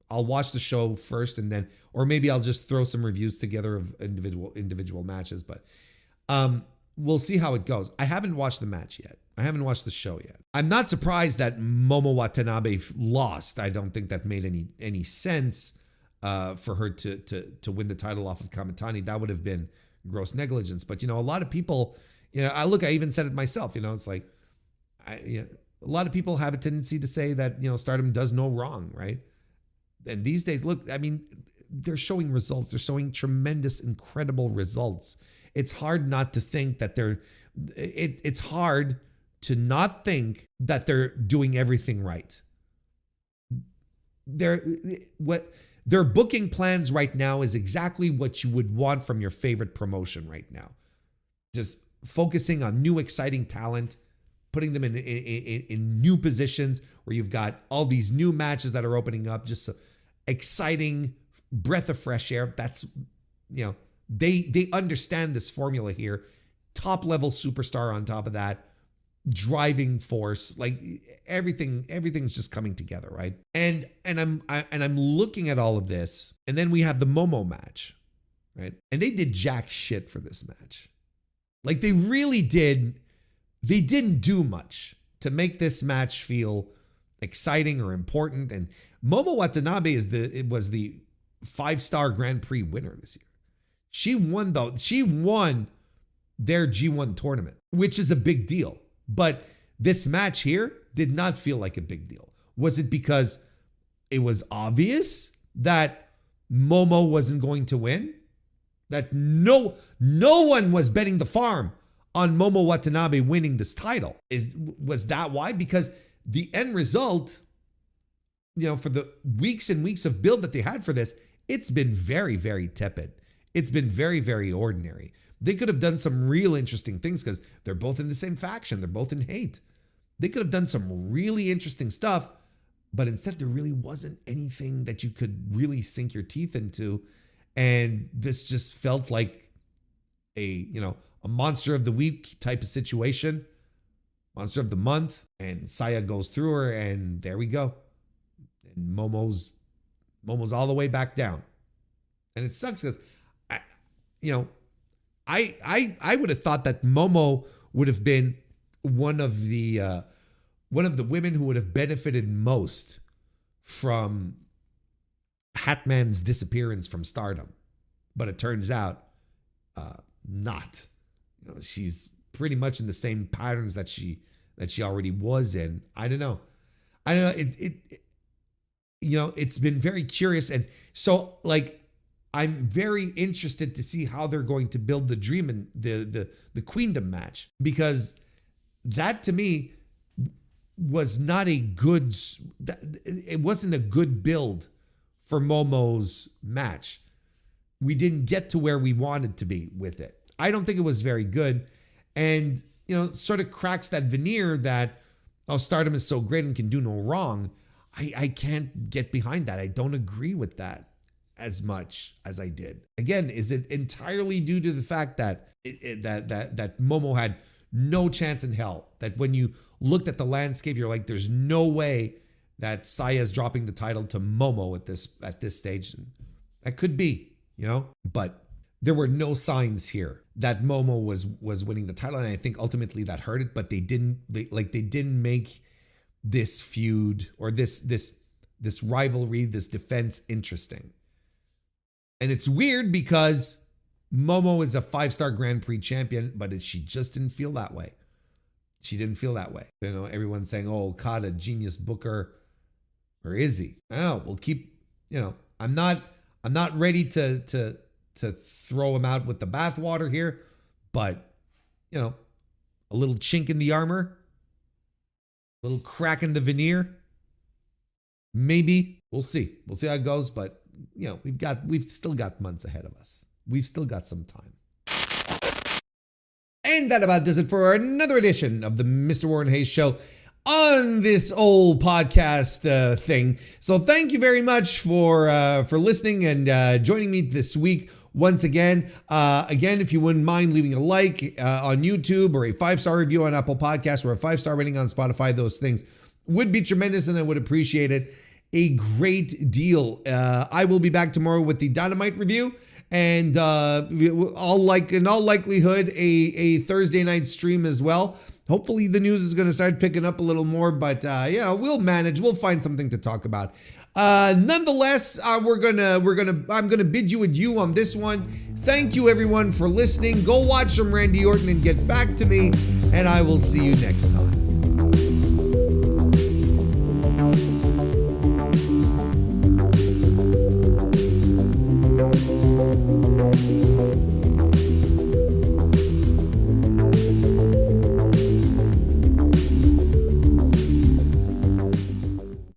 I'll watch the show first and then, or maybe I'll just throw some reviews together of individual matches. But we'll see how it goes. I haven't watched the match yet. I haven't watched the show yet. I'm not surprised that Momo Watanabe lost. I don't think that made any sense for her to win the title off of Kamitani. That would have been gross negligence. But a lot of people, I even said it myself. It's like, a lot of people have a tendency to say that Stardom does no wrong, right? And these days, look, they're showing results. They're showing tremendous, incredible results. It's hard not to think that it's hard to not think that they're doing everything right. Their booking plans right now is exactly what you would want from your favorite promotion right now. Just focusing on new, exciting talent, putting them in new positions where you've got all these new matches that are opening up, just an exciting breath of fresh air. That's, they understand this formula here. Top level superstar on top of that, driving force, everything's just coming together, right? And I'm looking at all of this, and then we have the Momo match, right? And they did jack shit for this match. They really did. They didn't do much to make this match feel exciting or important. And Momo Watanabe was the 5-star Grand Prix winner this year. She won their G1 tournament, which is a big deal. But this match here did not feel like a big deal. Was it because it was obvious that Momo wasn't going to win? That no one was betting the farm on Momo Watanabe winning this title? Was that why? Because the end result, for the weeks and weeks of build that they had for this, it's been very, very tepid. It's been very, very ordinary. They could have done some real interesting things because they're both in the same faction. They're both in hate. They could have done some really interesting stuff, but instead there really wasn't anything that you could really sink your teeth into. And this just felt like a monster of the week type of situation, monster of the month, and Saya goes through her, and there we go. And Momo's all the way back down. And it sucks because I would have thought that Momo would have been one of the women who would have benefited most from Hatman's disappearance from Stardom. but it turns out not. You know, she's pretty much in the same patterns that she already was in. I don't know. You know, it's been very curious, and so like I'm very interested to see how they're going to build the dream and the queendom match, because that to me was not a good. It wasn't a good build for Momo's match. We didn't get to where we wanted to be with it. I don't think it was very good, and you know, sort of cracks that veneer that, oh, Stardom is so great and can do no wrong. I can't get behind that. I don't agree with that as much as I did. Again, is it entirely due to the fact that that Momo had no chance in hell? That when you looked at the landscape, you're like, there's no way that Saya's dropping the title to Momo at this stage. And that could be, you know, but there were no signs here that Momo was winning the title, and I think ultimately that hurt it. But they didn't make this feud or this rivalry, this defense interesting. And it's weird because Momo is a 5-star Grand Prix champion, but she just didn't feel that way. She didn't feel that way. You know, everyone's saying, oh, Okada, genius booker, or is he? I don't know. We'll keep, you know, I'm not ready to throw him out with the bathwater here, but you know, a little chink in the armor, a little crack in the veneer, maybe. We'll see. We'll see how it goes, but you know, we've still got months ahead of us. We've still got some time. And that about does it for another edition of the Mr. Warren Hayes Show on this old podcast thing. So thank you very much for listening and joining me this week once again. Again, if you wouldn't mind leaving a like on YouTube or a 5-star review on Apple Podcasts or a 5-star rating on Spotify, those things would be tremendous and I would appreciate it a great deal. I will be back tomorrow with the Dynamite review. And in all likelihood, a Thursday night stream as well. Hopefully the news is going to start picking up a little more, but you know, we'll manage. We'll find something to talk about. Nonetheless, I'm gonna bid you adieu on this one. Thank you everyone for listening. Go watch some Randy Orton and get back to me, and I will see you next time.